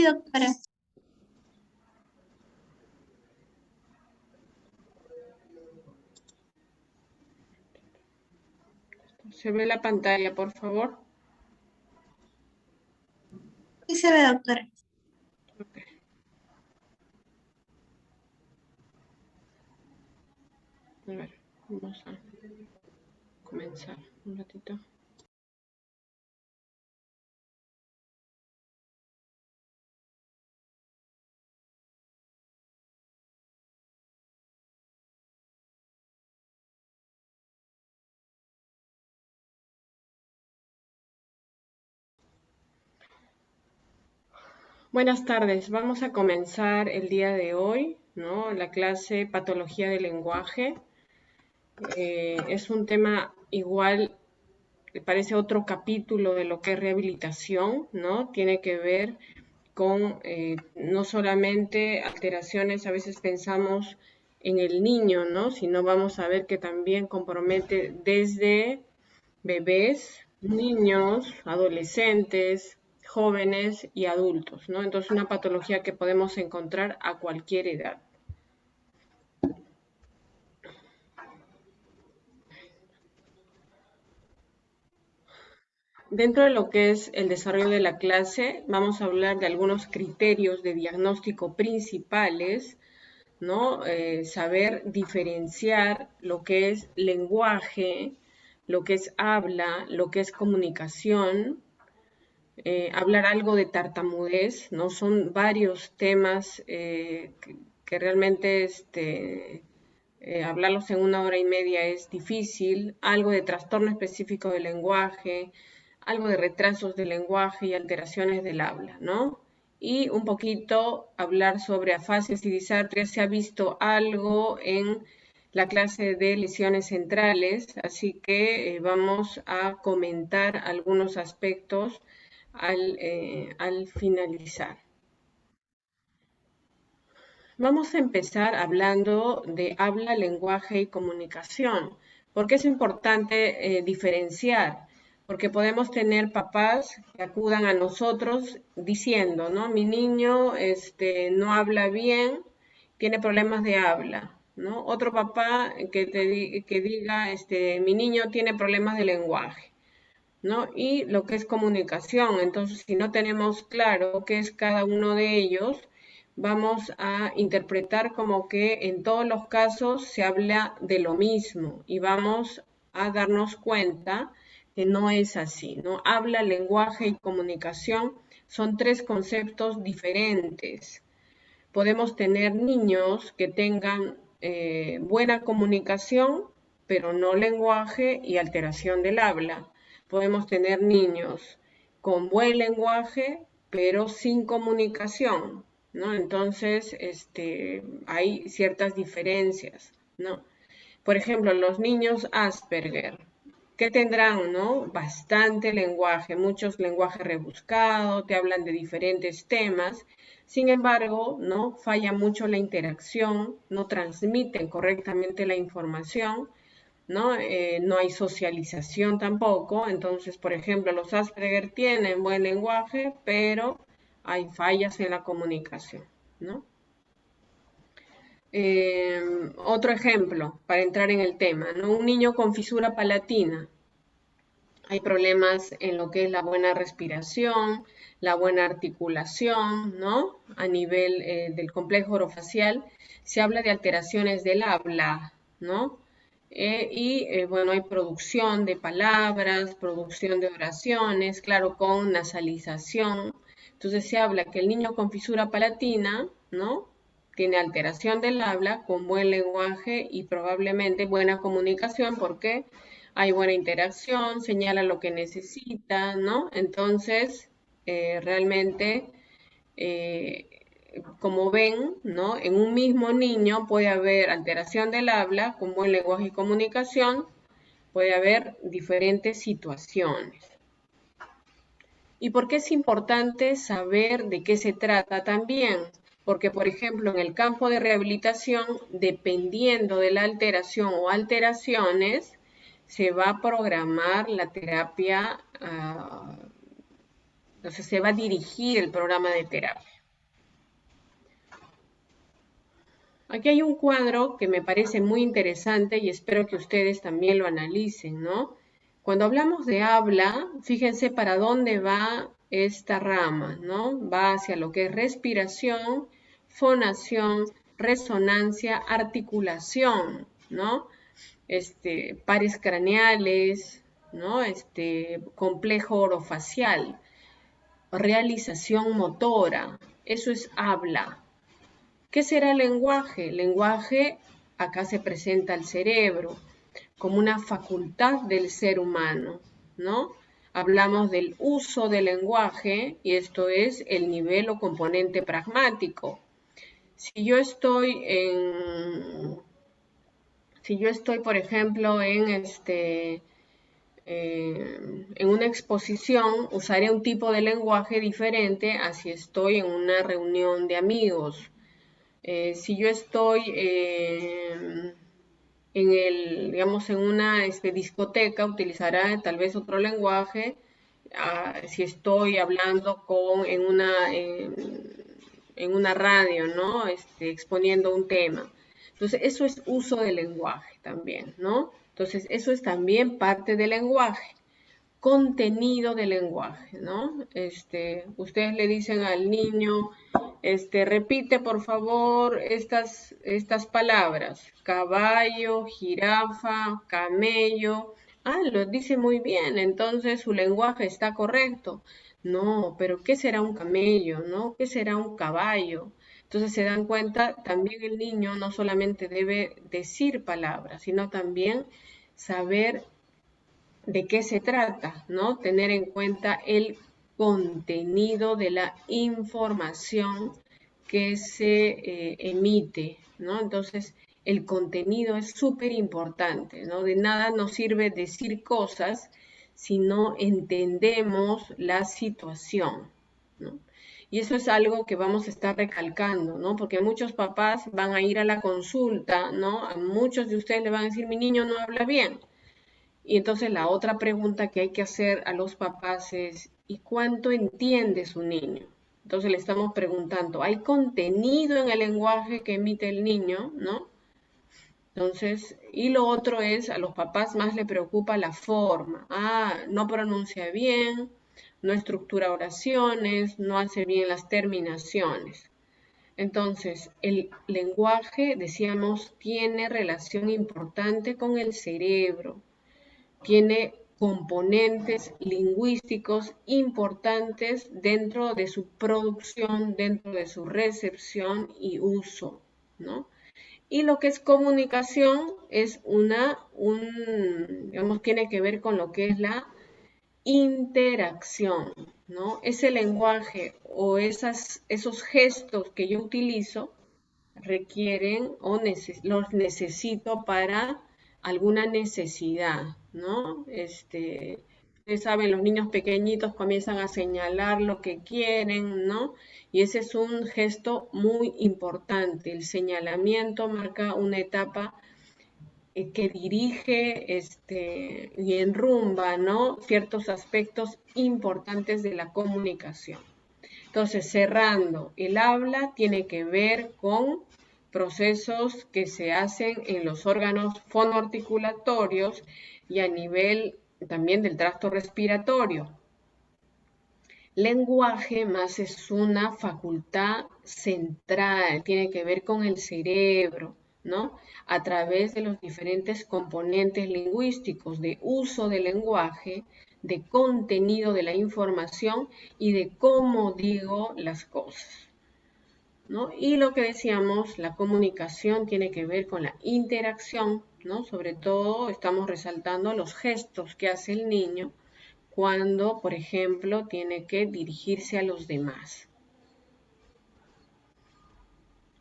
Sí, doctora. ¿Se ve la pantalla, por favor? Sí se ve, doctora. Ok. A ver, vamos a comenzar un ratito. Buenas tardes, vamos a comenzar el día de hoy, ¿no? La clase Patología del Lenguaje. Es un tema igual, parece otro capítulo de lo que es rehabilitación, ¿no? Tiene que ver con no solamente alteraciones, a veces pensamos en el niño, ¿no? Sino vamos a ver que también compromete desde bebés, niños, adolescentes, jóvenes y adultos, ¿no? Entonces, una patología que podemos encontrar a cualquier edad. Dentro de lo que es el desarrollo de la clase, vamos a hablar de algunos criterios de diagnóstico principales, ¿no? Saber diferenciar lo que es lenguaje, lo que es habla, lo que es comunicación, hablar algo de tartamudez, ¿no? Son varios temas que realmente hablarlos en 1 hora y media es difícil, algo de trastorno específico del lenguaje, algo de retrasos del lenguaje y alteraciones del habla, ¿no? Y un poquito hablar sobre afasias y disartrias. Se ha visto algo en la clase de lesiones centrales, así que vamos a comentar algunos aspectos al finalizar. Vamos a empezar hablando de habla, lenguaje y comunicación. ¿Por qué es importante diferenciar? Porque podemos tener papás que acudan a nosotros diciendo, ¿no? Mi niño no habla bien, tiene problemas de habla, ¿no? Otro papá que diga, mi niño tiene problemas de lenguaje, ¿no? Y lo que es comunicación. Entonces, si no tenemos claro qué es cada uno de ellos, vamos a interpretar como que en todos los casos se habla de lo mismo y vamos a darnos cuenta que no es así, ¿no? Habla, lenguaje y comunicación son tres conceptos diferentes. Podemos tener niños que tengan buena comunicación, pero no lenguaje y alteración del habla. Podemos tener niños con buen lenguaje, pero sin comunicación, ¿no? Entonces, hay ciertas diferencias, ¿no? Por ejemplo, los niños Asperger, ¿qué tendrán, no? Bastante lenguaje, muchos lenguajes rebuscados, te hablan de diferentes temas. Sin embargo, ¿no? Falla mucho la interacción, no transmiten correctamente la información, ¿no? No hay socialización tampoco. Entonces, por ejemplo, los Asperger tienen buen lenguaje, pero hay fallas en la comunicación, ¿no? Otro ejemplo para entrar en el tema, ¿no? Un niño con fisura palatina. Hay problemas en lo que es la buena respiración, la buena articulación, ¿no? A nivel del complejo orofacial se habla de alteraciones del habla, ¿no? Bueno, hay producción de palabras, producción de oraciones, claro, con nasalización. Entonces se habla que el niño con fisura palatina, ¿no? Tiene alteración del habla, con buen lenguaje y probablemente buena comunicación, porque hay buena interacción, señala lo que necesita, ¿no? Entonces, realmente, eh, como ven, ¿no? En un mismo niño puede haber alteración del habla con buen lenguaje y comunicación, puede haber diferentes situaciones. ¿Y por qué es importante saber de qué se trata también? Porque, por ejemplo, en el campo de rehabilitación, dependiendo de la alteración o alteraciones, se va a programar la terapia Entonces se va a dirigir el programa de terapia. Aquí hay un cuadro que me parece muy interesante y espero que ustedes también lo analicen, ¿no? Cuando hablamos de habla, fíjense para dónde va esta rama, ¿no? Va hacia lo que es respiración, fonación, resonancia, articulación, ¿no? Pares craneales, ¿no? Complejo orofacial, realización motora, eso es habla. ¿Qué será el lenguaje? El lenguaje acá se presenta al cerebro como una facultad del ser humano, ¿no? Hablamos del uso del lenguaje y esto es el nivel o componente pragmático. Si yo estoy, por ejemplo, en una exposición, usaré un tipo de lenguaje diferente a si estoy en una reunión de amigos. Si yo estoy digamos, en una discoteca, utilizará tal vez otro lenguaje. Si estoy hablando en una radio, ¿no? Exponiendo un tema. Entonces, eso es uso del lenguaje también, ¿no? Entonces, eso es también parte del lenguaje, contenido del lenguaje, ¿no? Ustedes le dicen al niño, repite por favor estas palabras, caballo, jirafa, camello. Ah, lo dice muy bien, entonces su lenguaje está correcto. No, pero ¿qué será un camello, no? ¿Qué será un caballo? Entonces se dan cuenta, también el niño no solamente debe decir palabras, sino también saber de qué se trata, ¿no? Tener en cuenta el contenido de la información que se emite, ¿no? Entonces, el contenido es súper importante, ¿no? De nada nos sirve decir cosas si no entendemos la situación, ¿no? Y eso es algo que vamos a estar recalcando, ¿no? Porque muchos papás van a ir a la consulta, ¿no? A muchos de ustedes le van a decir, mi niño no habla bien. Y entonces la otra pregunta que hay que hacer a los papás es, ¿y cuánto entiende su niño? Entonces le estamos preguntando, ¿hay contenido en el lenguaje que emite el niño? ¿No? Entonces, y lo otro es, a los papás más le preocupa la forma. Ah, no pronuncia bien, no estructura oraciones, no hace bien las terminaciones. Entonces, el lenguaje, decíamos, tiene relación importante con el cerebro, tiene componentes lingüísticos importantes dentro de su producción, dentro de su recepción y uso, ¿no? Y lo que es comunicación es digamos, tiene que ver con lo que es la interacción, ¿no? Ese lenguaje o esos gestos que yo utilizo requieren o los necesito para alguna necesidad, ¿no? Ustedes saben, los niños pequeñitos comienzan a señalar lo que quieren, ¿no? Y ese es un gesto muy importante. El señalamiento marca una etapa que dirige y enrumba, ¿no? Ciertos aspectos importantes de la comunicación. Entonces, cerrando, el habla tiene que ver con procesos que se hacen en los órganos fonoarticulatorios y a nivel también del tracto respiratorio. Lenguaje más es una facultad central, tiene que ver con el cerebro, ¿no? A través de los diferentes componentes lingüísticos de uso del lenguaje, de contenido de la información y de cómo digo las cosas, ¿no? Y lo que decíamos, la comunicación tiene que ver con la interacción, ¿no? Sobre todo estamos resaltando los gestos que hace el niño cuando, por ejemplo, tiene que dirigirse a los demás.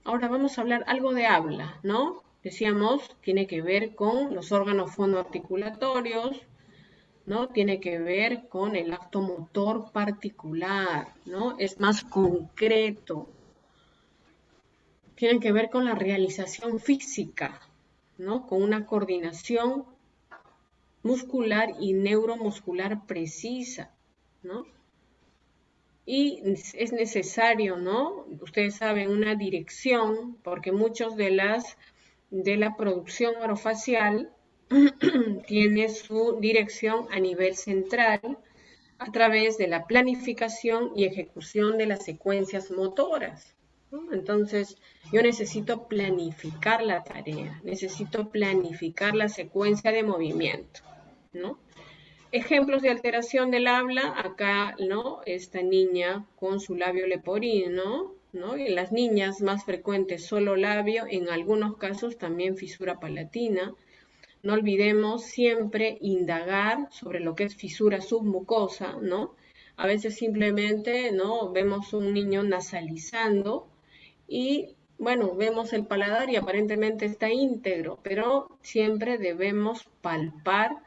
Ahora vamos a hablar algo de habla, ¿no? Decíamos, tiene que ver con los órganos fonoarticulatorios, ¿no? Tiene que ver con el acto motor particular, ¿no? Es más concreto. Tiene que ver con la realización física, ¿no? Con una coordinación muscular y neuromuscular precisa, ¿no? y es necesario, ¿no? Ustedes saben, una dirección, porque muchos de la producción orofacial tiene su dirección a nivel central a través de la planificación y ejecución de las secuencias motoras, ¿no? Entonces, yo necesito planificar la tarea, necesito planificar la secuencia de movimiento, ¿no? Ejemplos de alteración del habla, acá, ¿no? Esta niña con su labio leporino, ¿no? En las niñas más frecuentes solo labio, en algunos casos también fisura palatina. No olvidemos siempre indagar sobre lo que es fisura submucosa, ¿no? A veces simplemente, ¿no? Vemos un niño nasalizando y, bueno, vemos el paladar y aparentemente está íntegro, pero siempre debemos palpar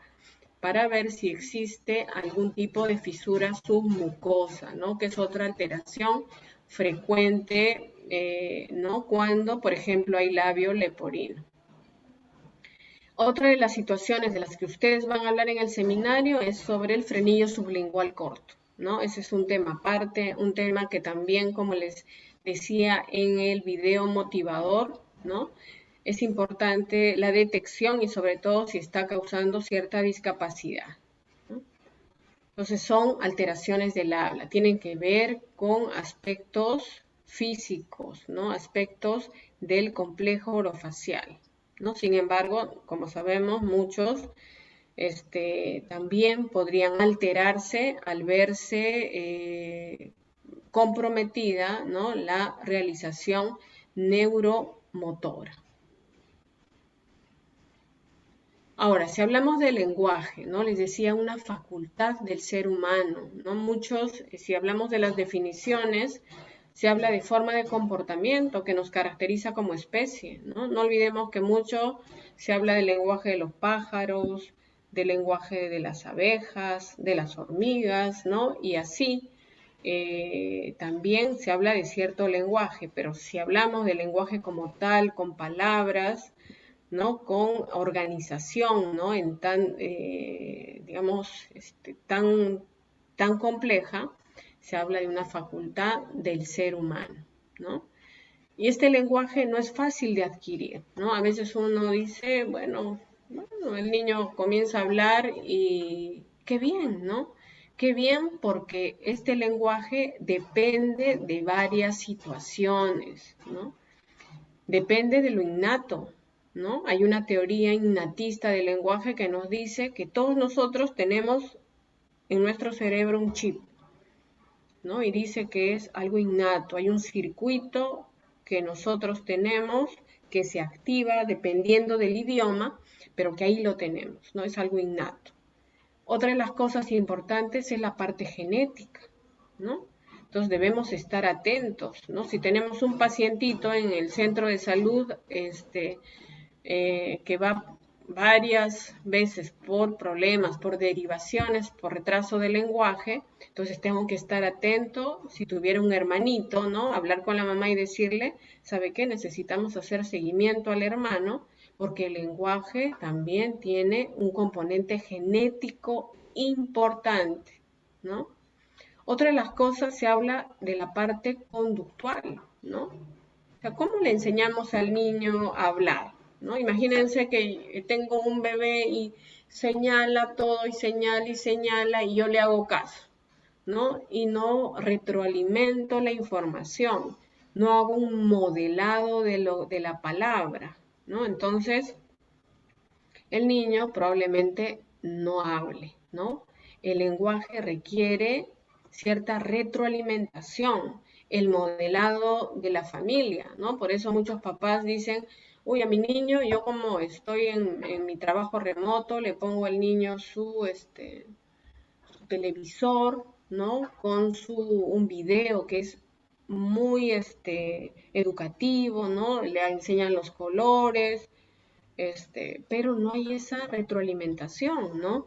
para ver si existe algún tipo de fisura submucosa, ¿no? Que es otra alteración frecuente, ¿no? Cuando, por ejemplo, hay labio leporino. Otra de las situaciones de las que ustedes van a hablar en el seminario es sobre el frenillo sublingual corto, ¿no? Ese es un tema aparte, un tema que también, como les decía en el video motivador, ¿no? Es importante la detección y sobre todo si está causando cierta discapacidad, ¿no? Entonces son alteraciones del habla, tienen que ver con aspectos físicos, ¿no? Aspectos del complejo orofacial, ¿no? Sin embargo, como sabemos, muchos también podrían alterarse al verse comprometida, ¿no? La realización neuromotora. Ahora, si hablamos del lenguaje, ¿no? Les decía una facultad del ser humano, ¿no? Muchos, si hablamos de las definiciones, se habla de forma de comportamiento que nos caracteriza como especie, ¿no? No olvidemos que mucho se habla del lenguaje de los pájaros, del lenguaje de las abejas, de las hormigas, ¿no? Y así también se habla de cierto lenguaje, pero si hablamos del lenguaje como tal, con palabras, ¿no? Con organización, ¿no? En tan, digamos, tan compleja, se habla de una facultad del ser humano, ¿no? Y este lenguaje no es fácil de adquirir, ¿no? A veces uno dice, bueno, el niño comienza a hablar y qué bien, ¿no? Qué bien porque este lenguaje depende de varias situaciones, ¿no? Depende de lo innato, ¿no? Hay una teoría innatista del lenguaje que nos dice que todos nosotros tenemos en nuestro cerebro un chip, ¿no? Y dice que es algo innato, hay un circuito que nosotros tenemos que se activa dependiendo del idioma, pero que ahí lo tenemos, ¿no? Es algo innato. Otra de las cosas importantes es la parte genética, ¿no? Entonces debemos estar atentos, ¿no? Si tenemos un pacientito en el centro de salud que va varias veces por problemas, por derivaciones, por retraso del lenguaje, entonces tengo que estar atento, si tuviera un hermanito, ¿no? Hablar con la mamá y decirle, ¿sabe qué? Necesitamos hacer seguimiento al hermano, porque el lenguaje también tiene un componente genético importante, ¿no? Otra de las cosas se habla de la parte conductual, ¿no? O sea, ¿cómo le enseñamos al niño a hablar? ¿No? Imagínense que tengo un bebé y señala todo y señala y yo le hago caso, ¿no? Y no retroalimento la información, no hago un modelado de la palabra, ¿no? Entonces, el niño probablemente no hable, ¿no? El lenguaje requiere cierta retroalimentación, el modelado de la familia, ¿no? Por eso muchos papás dicen, uy, a mi niño, yo como estoy en mi trabajo remoto, le pongo al niño su televisor, ¿no? Con un video que es muy educativo, ¿no? Le enseñan los colores, pero no hay esa retroalimentación, ¿no?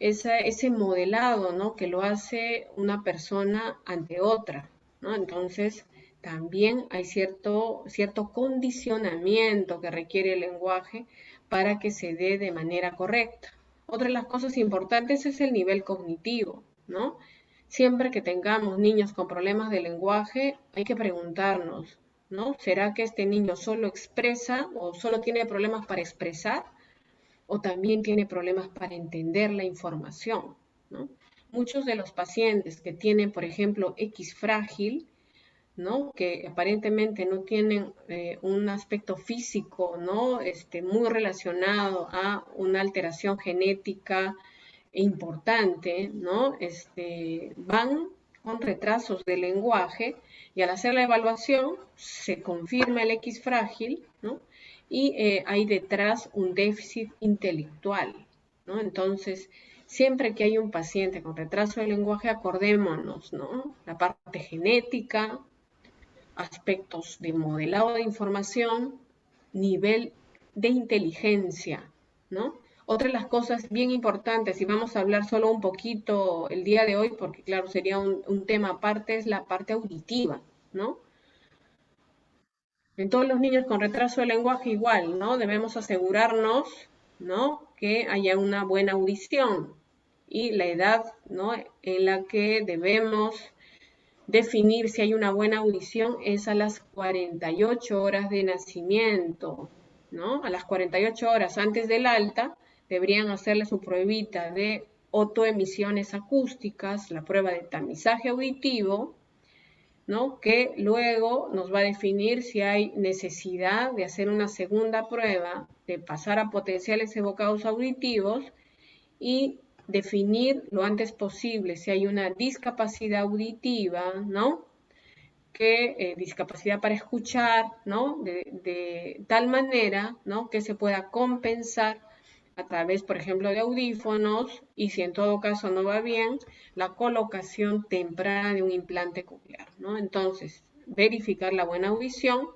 Ese modelado, ¿no? Que lo hace una persona ante otra, ¿no? Entonces, también hay cierto condicionamiento que requiere el lenguaje para que se dé de manera correcta. Otra de las cosas importantes es el nivel cognitivo, ¿no? siempre que tengamos niños con problemas de lenguaje, hay que preguntarnos, ¿no? ¿Será que este niño solo expresa o solo tiene problemas para expresar o también tiene problemas para entender la información, ¿no? Muchos de los pacientes que tienen, por ejemplo, X frágil, ¿no? Que aparentemente no tienen un aspecto físico, ¿no? Muy relacionado a una alteración genética importante, ¿no? Van con retrasos de lenguaje y al hacer la evaluación se confirma el X frágil, ¿no? Y hay detrás un déficit intelectual, ¿no? Entonces, siempre que hay un paciente con retraso de lenguaje, acordémonos, ¿no? La parte genética, aspectos de modelado de información, nivel de inteligencia, ¿no? Otra de las cosas bien importantes, y vamos a hablar solo un poquito el día de hoy, porque claro, sería un tema aparte, es la parte auditiva, ¿no? En todos los niños con retraso de lenguaje igual, ¿no? Debemos asegurarnos, ¿no? Que haya una buena audición y la edad, ¿no? En la que debemos definir si hay una buena audición es a las 48 horas de nacimiento, ¿no? A las 48 horas antes del alta deberían hacerle su pruebita de otoemisiones acústicas, la prueba de tamizaje auditivo, ¿no? Que luego nos va a definir si hay necesidad de hacer una segunda prueba, de pasar a potenciales evocados auditivos y definir lo antes posible si hay una discapacidad auditiva, ¿no? Discapacidad para escuchar, ¿no? De tal manera, ¿no? Que se pueda compensar a través, por ejemplo, de audífonos y si en todo caso no va bien, la colocación temprana de un implante coclear, ¿no? Entonces, verificar la buena audición.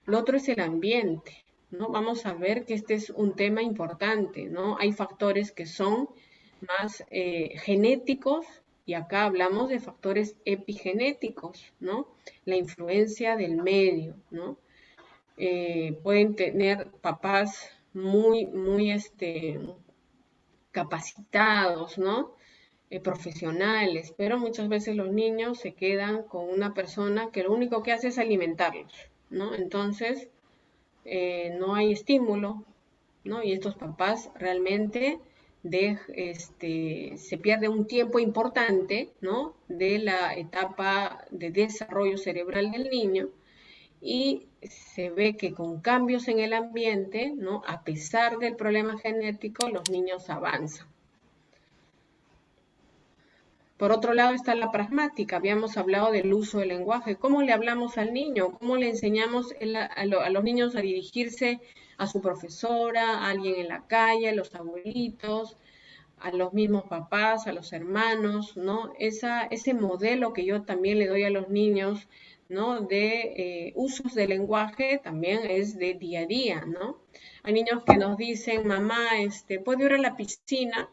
Lo otro es el ambiente, ¿no? Vamos a ver que este es un tema importante, ¿no? Hay factores que son más genéticos y acá hablamos de factores epigenéticos, ¿no? La influencia del medio, ¿no? Pueden tener papás muy capacitados, ¿no? Profesionales, pero muchas veces los niños se quedan con una persona que lo único que hace es alimentarlos, ¿no? Entonces, no hay estímulo, ¿no? Y estos papás realmente se pierde un tiempo importante, ¿no? De la etapa de desarrollo cerebral del niño y se ve que con cambios en el ambiente, ¿no? A pesar del problema genético, los niños avanzan. Por otro lado está la pragmática. Habíamos hablado del uso del lenguaje. ¿Cómo le hablamos al niño? ¿Cómo le enseñamos a los niños a dirigirse a su profesora, a alguien en la calle, a los abuelitos, a los mismos papás, a los hermanos, ¿no? Ese modelo que yo también le doy a los niños, ¿no? De usos del lenguaje también es de día a día, ¿no? Hay niños que nos dicen, mamá, ¿puedo ir a la piscina?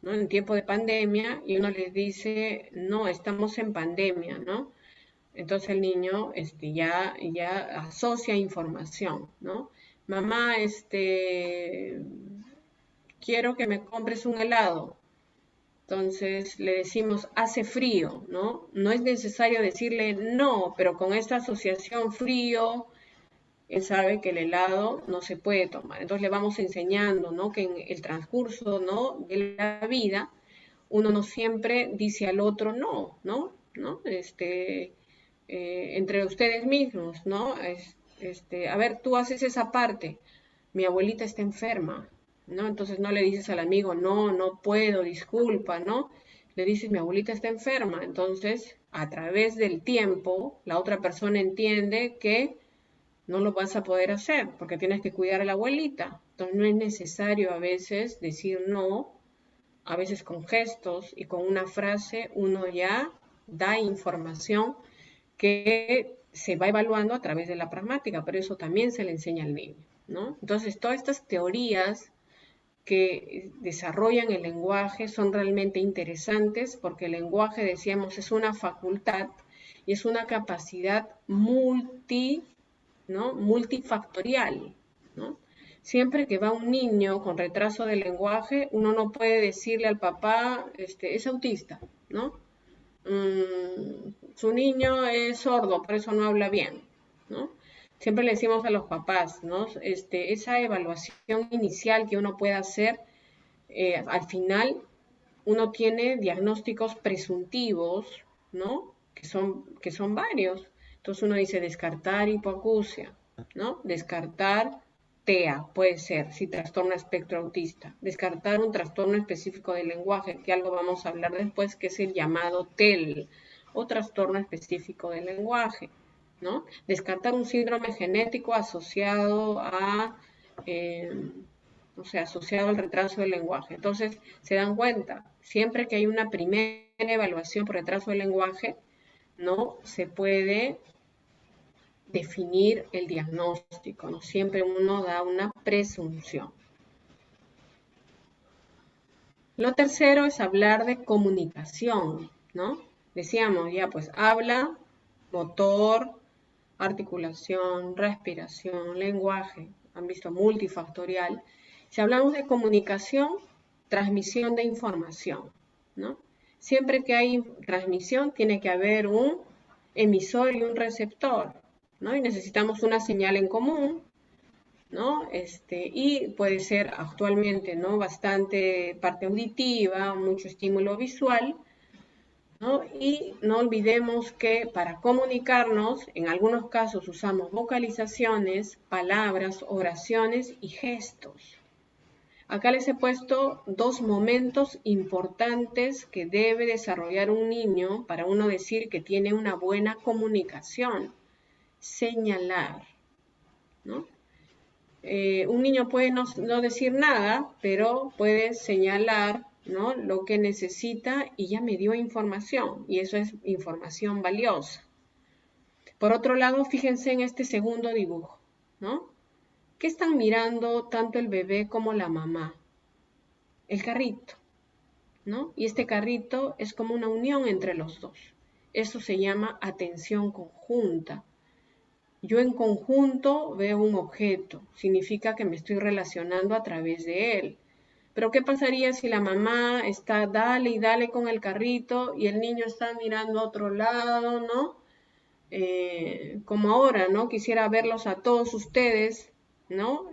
¿No? En tiempo de pandemia, y uno les dice, no, estamos en pandemia, ¿no? Entonces el niño ya asocia información, ¿no? Mamá, quiero que me compres un helado. Entonces le decimos, hace frío, ¿no? No es necesario decirle no, pero con esta asociación frío, él sabe que el helado no se puede tomar. Entonces le vamos enseñando, ¿no? Que en el transcurso, ¿no? De la vida, uno no siempre dice al otro no, ¿no? ¿No? Entre ustedes mismos, ¿no? A ver, tú haces esa parte, mi abuelita está enferma, ¿no? Entonces no le dices al amigo, no, no puedo, disculpa, ¿no? Le dices, mi abuelita está enferma. Entonces, a través del tiempo, la otra persona entiende que no lo vas a poder hacer porque tienes que cuidar a la abuelita. Entonces no es necesario a veces decir no, a veces con gestos y con una frase uno ya da información que se va evaluando a través de la pragmática, pero eso también se le enseña al niño, ¿no? Entonces todas estas teorías que desarrollan el lenguaje son realmente interesantes porque el lenguaje, decíamos, es una facultad y es una capacidad ¿no? Multifactorial, ¿no? Siempre que va un niño con retraso de lenguaje, uno no puede decirle al papá, es autista, ¿no? su niño es sordo, por eso no habla bien, ¿no? Siempre le decimos a los papás, ¿no? Esa evaluación inicial que uno puede hacer, al final uno tiene diagnósticos presuntivos, ¿no? Que son varios. Entonces uno dice descartar hipoacusia, ¿no? Descartar TEA, puede ser, si trastorno espectro autista. Descartar un trastorno específico del lenguaje, que algo vamos a hablar después, que es el llamado TEL, o trastorno específico del lenguaje, ¿no? Descartar un síndrome genético asociado a... o sea, asociado al retraso del lenguaje. Entonces, se dan cuenta, siempre que hay una primera evaluación por retraso del lenguaje, no se puede definir el diagnóstico, ¿no? Siempre uno da una presunción. Lo tercero es hablar de comunicación, ¿no? Decíamos ya, pues habla, motor, articulación, respiración, lenguaje, han visto multifactorial. Si hablamos de comunicación, transmisión de información, ¿no? Siempre que hay transmisión tiene que haber un emisor y un receptor, ¿no? Y necesitamos una señal en común, ¿no? Y puede ser actualmente, ¿no? Bastante parte auditiva, mucho estímulo visual, ¿no? Y no olvidemos que para comunicarnos, en algunos casos usamos vocalizaciones, palabras, oraciones y gestos. Acá les he puesto dos momentos importantes que debe desarrollar un niño para uno decir que tiene una buena comunicación. Señalar, ¿no? Un niño puede no decir nada, pero puede señalar, ¿no?, lo que necesita y ya me dio información, y eso es información valiosa. Por otro lado, fíjense en este segundo dibujo, ¿no? ¿Qué están mirando tanto el bebé como la mamá? El carrito, ¿no? Y este carrito es como una unión entre los dos. Eso se llama atención conjunta. Yo en conjunto veo un objeto, significa que me estoy relacionando a través de él. Pero ¿qué pasaría si la mamá está dale y dale con el carrito y el niño está mirando a otro lado, ¿no? Como ahora, ¿no? Quisiera verlos a todos ustedes, ¿no?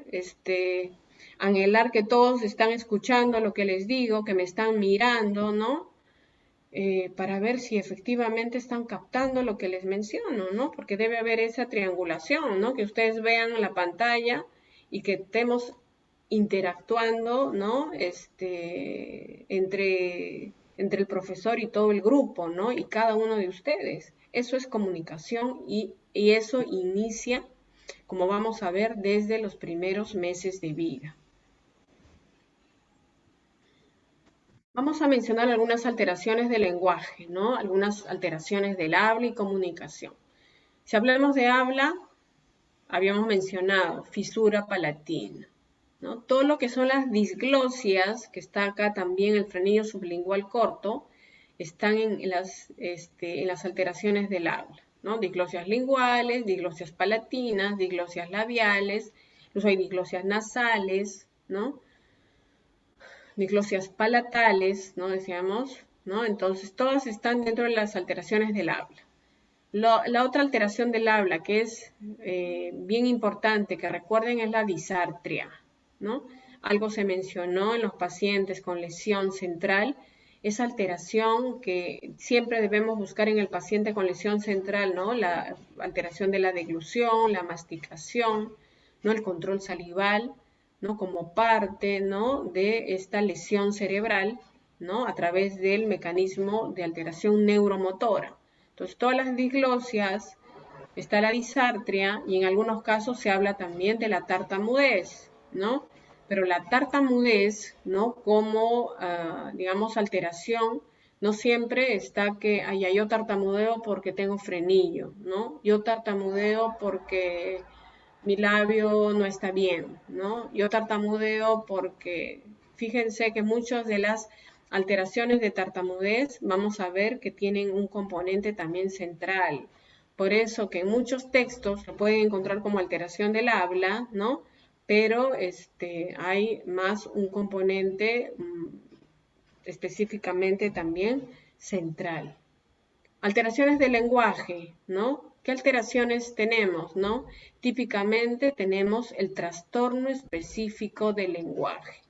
Anhelar que todos están escuchando lo que les digo, que me están mirando, ¿no? Para ver si efectivamente están captando lo que les menciono, ¿no? Porque debe haber esa triangulación, ¿no? Que ustedes vean la pantalla y que estemos interactuando, ¿no? Entre el profesor y todo el grupo, ¿no? Y cada uno de ustedes. Eso es comunicación y eso inicia, como vamos a ver, desde los primeros meses de vida. Vamos a mencionar algunas alteraciones del lenguaje, ¿no? Algunas alteraciones del habla y comunicación. Si hablamos de habla, habíamos mencionado fisura palatina, ¿no? Todo lo que son las disglosias, que está acá también el frenillo sublingual corto, están en las alteraciones del habla, ¿no? Diglosias linguales, diglosias palatinas, diglosias labiales, incluso hay diglosias nasales, ¿no? Diglosias palatales, ¿no? Decíamos, ¿no? Entonces, todas están dentro de las alteraciones del habla. La otra alteración del habla que es bien importante que recuerden es la disartria, ¿no? Algo se mencionó en los pacientes con lesión central, esa alteración que siempre debemos buscar en el paciente con lesión central, ¿no? La alteración de la deglución, la masticación, ¿no? El control salival, ¿no? Como parte, ¿no?, de esta lesión cerebral, ¿no?, a través del mecanismo de alteración neuromotora. Entonces, todas las diglosias, está la disartria y en algunos casos se habla también de la tartamudez, ¿no? Pero la tartamudez, ¿no?, como, digamos, alteración, no siempre está que, yo tartamudeo porque tengo frenillo, ¿no? Yo tartamudeo porque mi labio no está bien, ¿no? Yo tartamudeo porque, fíjense que muchas de las alteraciones de tartamudez vamos a ver que tienen un componente también central. Por eso que en muchos textos se pueden encontrar como alteración del habla, ¿no? Pero hay más un componente específicamente también central. Alteraciones del lenguaje, ¿no? ¿Qué alteraciones tenemos, no? Típicamente tenemos el trastorno específico del lenguaje.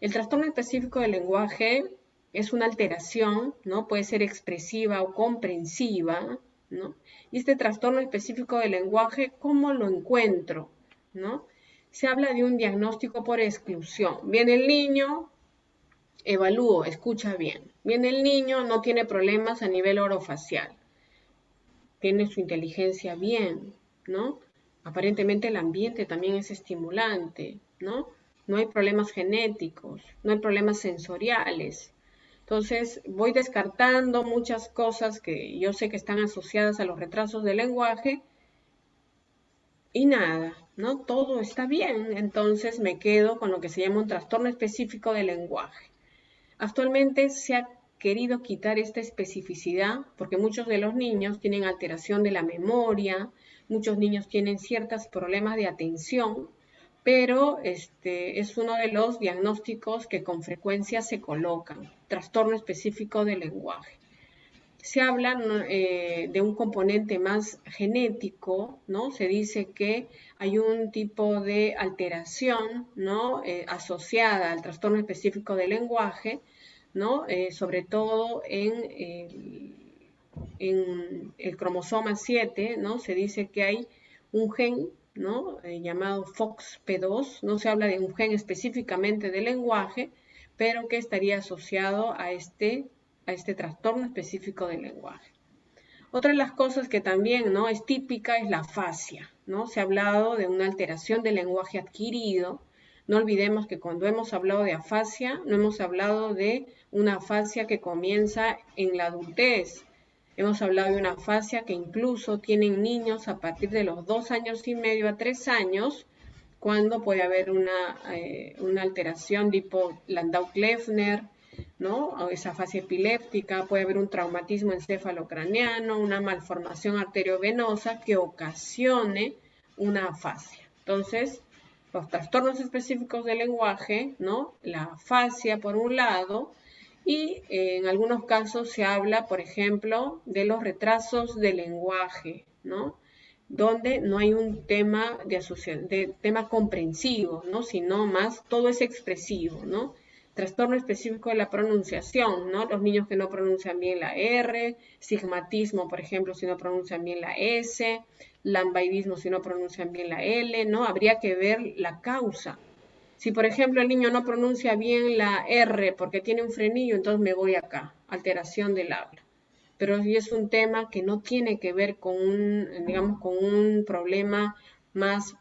El trastorno específico del lenguaje es una alteración, ¿no? Puede ser expresiva o comprensiva, ¿no? Y este trastorno específico del lenguaje, ¿cómo lo encuentro, no? Se habla de un diagnóstico por exclusión. Viene el niño, evalúo, escucha bien. Viene el niño, no tiene problemas a nivel orofacial. Tiene su inteligencia bien, ¿no? Aparentemente el ambiente también es estimulante, ¿no? No hay problemas genéticos, no hay problemas sensoriales. Entonces voy descartando muchas cosas que yo sé que están asociadas a los retrasos del lenguaje y nada, ¿no? Todo está bien. Entonces me quedo con lo que se llama un trastorno específico del lenguaje. Actualmente se ha querido quitar esta especificidad porque muchos de los niños tienen alteración de la memoria, muchos niños tienen ciertos problemas de atención, pero es uno de los diagnósticos que con frecuencia se colocan, trastorno específico del lenguaje. Se habla de un componente más genético, ¿no? Se dice que hay un tipo de alteración, ¿no? Asociada al trastorno específico del lenguaje, ¿no? Sobre todo en el cromosoma 7, ¿no? Se dice que hay un gen, ¿no? Llamado FOXP2, no se habla de un gen específicamente del lenguaje, pero que estaría asociado a este trastorno específico del lenguaje. Otra de las cosas que también, ¿no?, es típica es la afasia, ¿no? Se ha hablado de una alteración del lenguaje adquirido. No olvidemos que cuando hemos hablado de afasia, no hemos hablado de una afasia que comienza en la adultez. Hemos hablado de una afasia que incluso tienen niños a partir de los 2 años y medio a 3 años, cuando puede haber una alteración tipo Landau-Kleffner, ¿no? O esa fase epiléptica, puede haber un traumatismo encefalocraneano, una malformación arteriovenosa que ocasione una afasia. Entonces, los trastornos específicos del lenguaje, ¿no? La afasia por un lado, y en algunos casos se habla, por ejemplo, de los retrasos del lenguaje, ¿no? Donde no hay un tema de tema comprensivo, ¿no? Sino más todo es expresivo, ¿no? Trastorno específico de la pronunciación, ¿no? Los niños que no pronuncian bien la R, sigmatismo, por ejemplo, si no pronuncian bien la S, lambaidismo si no pronuncian bien la L, ¿no? Habría que ver la causa. Si, por ejemplo, el niño no pronuncia bien la R porque tiene un frenillo, entonces me voy acá, alteración del habla. Pero si es un tema que no tiene que ver con con un problema más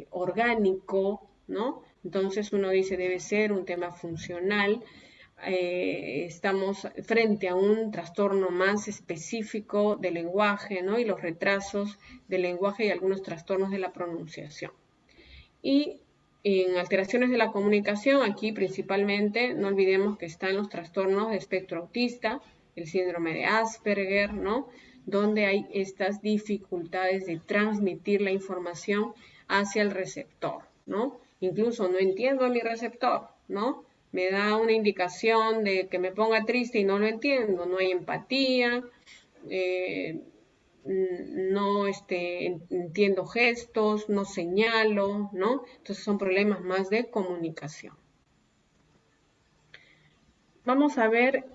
orgánico, ¿no? Entonces uno dice debe ser un tema funcional. Estamos frente a un trastorno más específico del lenguaje, ¿no? Y los retrasos del lenguaje y algunos trastornos de la pronunciación. Y en alteraciones de la comunicación, aquí principalmente, no olvidemos que están los trastornos de espectro autista, el síndrome de Asperger, ¿no? Donde hay estas dificultades de transmitir la información hacia el receptor, ¿no? Incluso no entiendo a mi receptor, ¿no? Me da una indicación de que me ponga triste y no lo entiendo, no hay empatía, no entiendo gestos, no señalo, ¿no? Entonces son problemas más de comunicación. Vamos a ver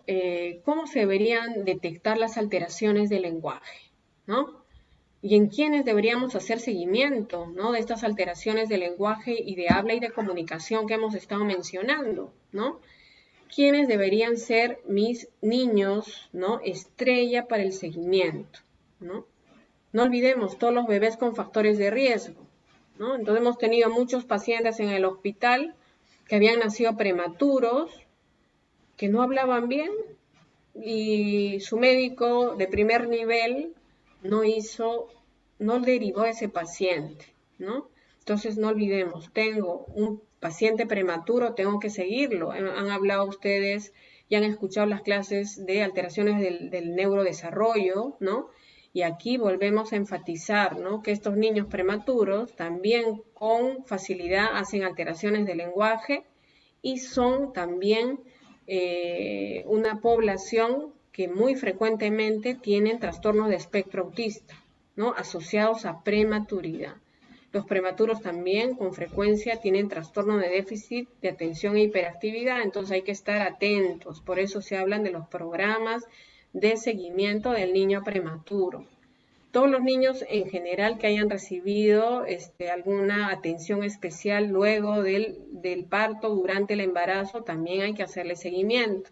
cómo se deberían detectar las alteraciones del lenguaje, ¿no? Y en quiénes deberíamos hacer seguimiento, ¿no? De estas alteraciones de lenguaje y de habla y de comunicación que hemos estado mencionando, ¿no? ¿Quiénes deberían ser mis niños, ¿no? Estrella para el seguimiento, ¿no? No olvidemos todos los bebés con factores de riesgo, ¿no? Entonces hemos tenido muchos pacientes en el hospital que habían nacido prematuros, que no hablaban bien y su médico de primer nivel no derivó a ese paciente, ¿no? Entonces no olvidemos, tengo un paciente prematuro, tengo que seguirlo. Han hablado ustedes y han escuchado las clases de alteraciones del neurodesarrollo, ¿no? Y aquí volvemos a enfatizar, ¿no?, que estos niños prematuros también con facilidad hacen alteraciones del lenguaje y son también una población que muy frecuentemente tienen trastornos de espectro autista, ¿no? Asociados a prematuridad. Los prematuros también con frecuencia tienen trastorno de déficit de atención e hiperactividad, entonces hay que estar atentos. Por eso se hablan de los programas de seguimiento del niño prematuro. Todos los niños en general que hayan recibido alguna atención especial luego del parto, durante el embarazo, también hay que hacerle seguimiento.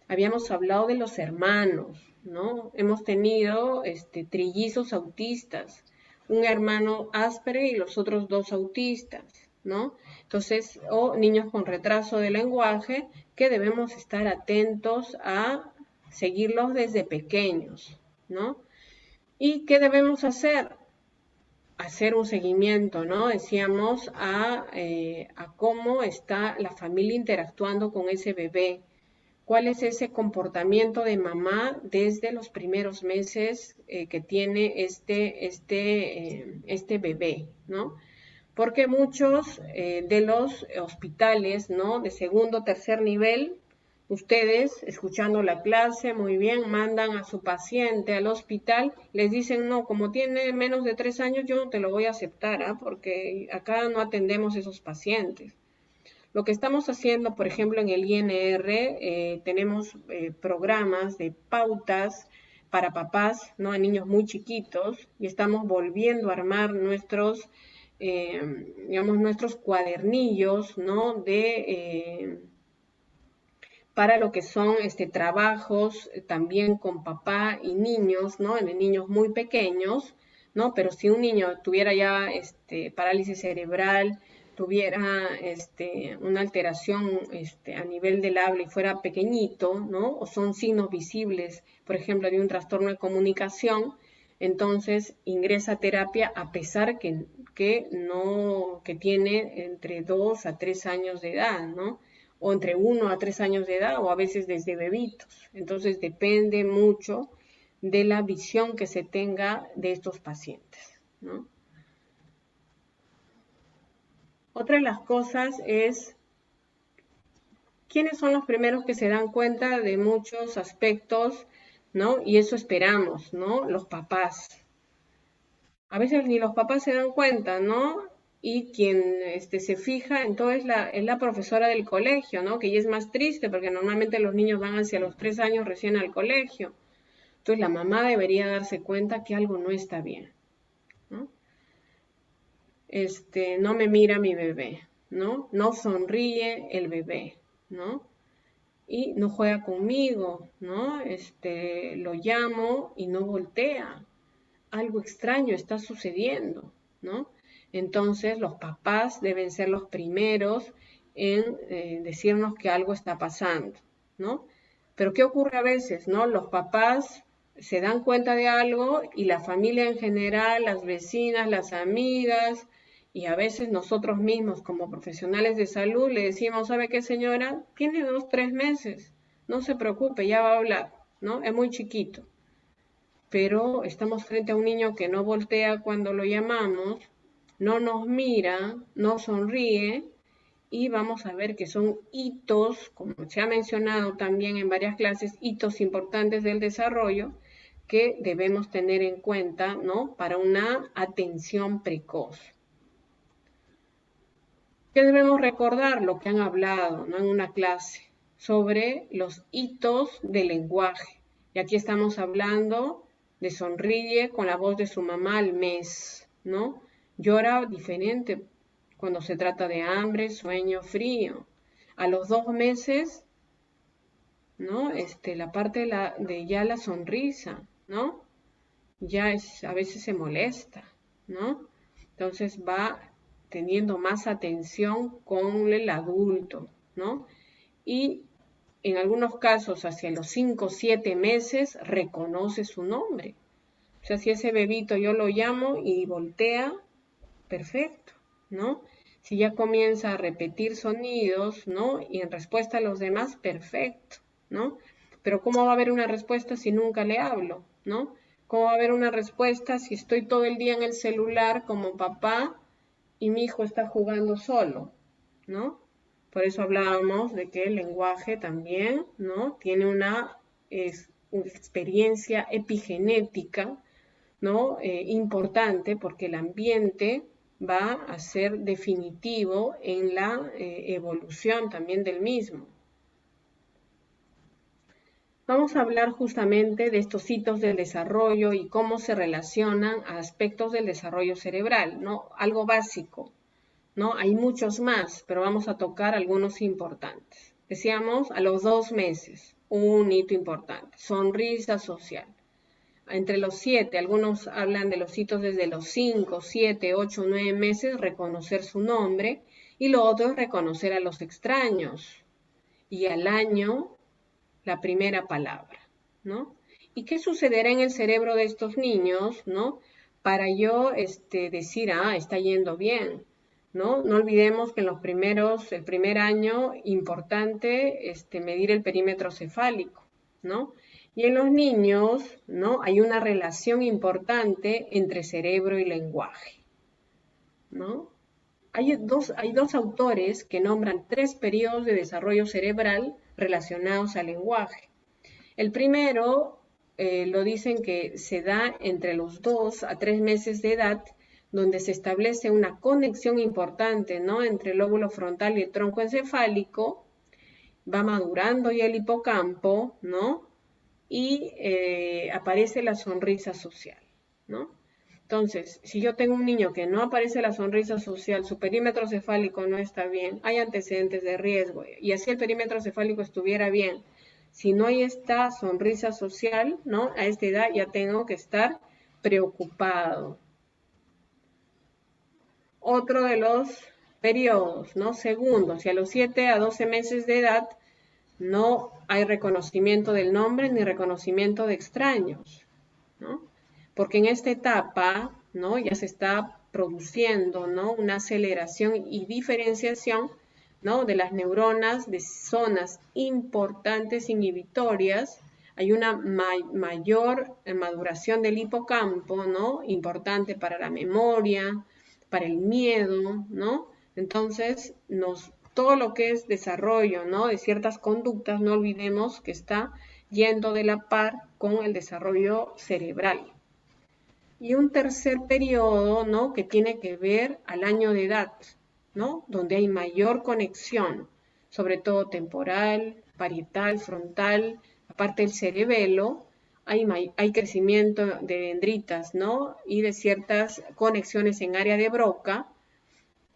Habíamos hablado de los hermanos, ¿no? Hemos tenido trillizos autistas, un hermano Asperger y los otros dos autistas, ¿no? Entonces, o niños con retraso de lenguaje que debemos estar atentos a seguirlos desde pequeños, ¿no? ¿Y qué debemos hacer? Hacer un seguimiento, ¿no? Decíamos a cómo está la familia interactuando con ese bebé, cuál es ese comportamiento de mamá desde los primeros meses que tiene este bebé, ¿no? Porque muchos de los hospitales, ¿no? De segundo o tercer nivel, ustedes, escuchando la clase, muy bien, mandan a su paciente al hospital, les dicen, no, como tiene menos de 3 años, yo no te lo voy a aceptar, ¿eh? Porque acá no atendemos esos pacientes. Lo que estamos haciendo, por ejemplo, en el INR, tenemos programas de pautas para papás, ¿no? A niños muy chiquitos, y estamos volviendo a armar nuestros cuadernillos, ¿no? Para lo que son trabajos también con papá y niños, ¿no? De niños muy pequeños, ¿no? Pero si un niño tuviera ya parálisis cerebral, tuviera una alteración a nivel del habla y fuera pequeñito, ¿no? O son signos visibles, por ejemplo, de un trastorno de comunicación, entonces ingresa a terapia a pesar que tiene entre 2 a 3 años de edad, ¿no? O entre 1 a 3 años de edad, o a veces desde bebitos. Entonces depende mucho de la visión que se tenga de estos pacientes, ¿no? Otra de las cosas es, ¿quiénes son los primeros que se dan cuenta de muchos aspectos, ¿no? Y eso esperamos, ¿no? Los papás. A veces ni los papás se dan cuenta, ¿no? Y quien se fija en todo es la profesora del colegio, ¿no? Que ya es más triste porque normalmente los niños van hacia los 3 años recién al colegio. Entonces la mamá debería darse cuenta que algo no está bien, ¿no? No me mira mi bebé, ¿no? No sonríe el bebé, ¿no? Y no juega conmigo, ¿no? Lo llamo y no voltea. Algo extraño está sucediendo, ¿no? Entonces los papás deben ser los primeros en decirnos que algo está pasando, ¿no? Pero ¿qué ocurre a veces, no? Los papás se dan cuenta de algo y la familia en general, las vecinas, las amigas y a veces nosotros mismos como profesionales de salud le decimos, ¿sabe qué, señora? Tiene 2, 3 meses, no se preocupe, ya va a hablar, ¿no? Es muy chiquito. Pero estamos frente a un niño que no voltea cuando lo llamamos, no nos mira, no sonríe, y vamos a ver que son hitos, como se ha mencionado también en varias clases, hitos importantes del desarrollo que debemos tener en cuenta, ¿no? Para una atención precoz. ¿Qué debemos recordar? Lo que han hablado, ¿no? En una clase sobre los hitos del lenguaje. Y aquí estamos hablando de sonríe con la voz de su mamá al mes, ¿no? Llora diferente cuando se trata de hambre, sueño, frío. A los 2 meses, ¿no? La parte de ya la sonrisa, ¿no? Ya a veces se molesta, ¿no? Entonces va teniendo más atención con el adulto, ¿no? Y en algunos casos, hacia los 5 o 7 meses, reconoce su nombre. O sea, si ese bebito yo lo llamo y voltea, perfecto, ¿no? Si ya comienza a repetir sonidos, ¿no? Y en respuesta a los demás, perfecto, ¿no? Pero ¿cómo va a haber una respuesta si nunca le hablo, ¿no? ¿Cómo va a haber una respuesta si estoy todo el día en el celular como papá y mi hijo está jugando solo, ¿no? Por eso hablábamos de que el lenguaje también, ¿no? Tiene experiencia epigenética, ¿no? Importante, porque el ambiente va a ser definitivo en la evolución también del mismo. Vamos a hablar justamente de estos hitos del desarrollo y cómo se relacionan a aspectos del desarrollo cerebral, ¿no? Algo básico, ¿no? Hay muchos más, pero vamos a tocar algunos importantes. Decíamos, a los 2 meses, un hito importante, sonrisa social. Entre los 7, algunos hablan de los hitos desde los 5, 7, 8, 9 meses, reconocer su nombre, y lo otro es reconocer a los extraños. Y al año, la primera palabra, ¿no? ¿Y qué sucederá en el cerebro de estos niños, ¿no? Para yo decir, está yendo bien, ¿no? No olvidemos que en el primer año, importante medir el perímetro cefálico, ¿no? Y en los niños, ¿no? Hay una relación importante entre cerebro y lenguaje, ¿no? Hay dos autores que nombran 3 periodos de desarrollo cerebral relacionados al lenguaje. El primero lo dicen que se da entre los 2 a 3 meses de edad, donde se establece una conexión importante, ¿no? Entre el lóbulo frontal y el tronco encefálico, va madurando ya el hipocampo, ¿no? Y aparece la sonrisa social, ¿no? Entonces, si yo tengo un niño que no aparece la sonrisa social, su perímetro cefálico no está bien, hay antecedentes de riesgo, y así el perímetro cefálico estuviera bien, si no hay esta sonrisa social, ¿no? A esta edad ya tengo que estar preocupado. Otro de los periodos, ¿no? Segundo, si a los 7 a 12 meses de edad no hay reconocimiento del nombre ni reconocimiento de extraños, ¿no? Porque en esta etapa, ¿no? Ya se está produciendo, ¿no? Una aceleración y diferenciación, ¿no? De las neuronas de zonas importantes inhibitorias. Hay una mayor maduración del hipocampo, ¿no? Importante para la memoria, para el miedo, ¿no? Entonces, todo lo que es desarrollo, ¿no? De ciertas conductas, no olvidemos que está yendo de la par con el desarrollo cerebral. Y un tercer periodo, ¿no? Que tiene que ver al año de edad, ¿no? Donde hay mayor conexión, sobre todo temporal, parietal, frontal, aparte del cerebelo, hay crecimiento de dendritas, ¿no? Y de ciertas conexiones en área de Broca,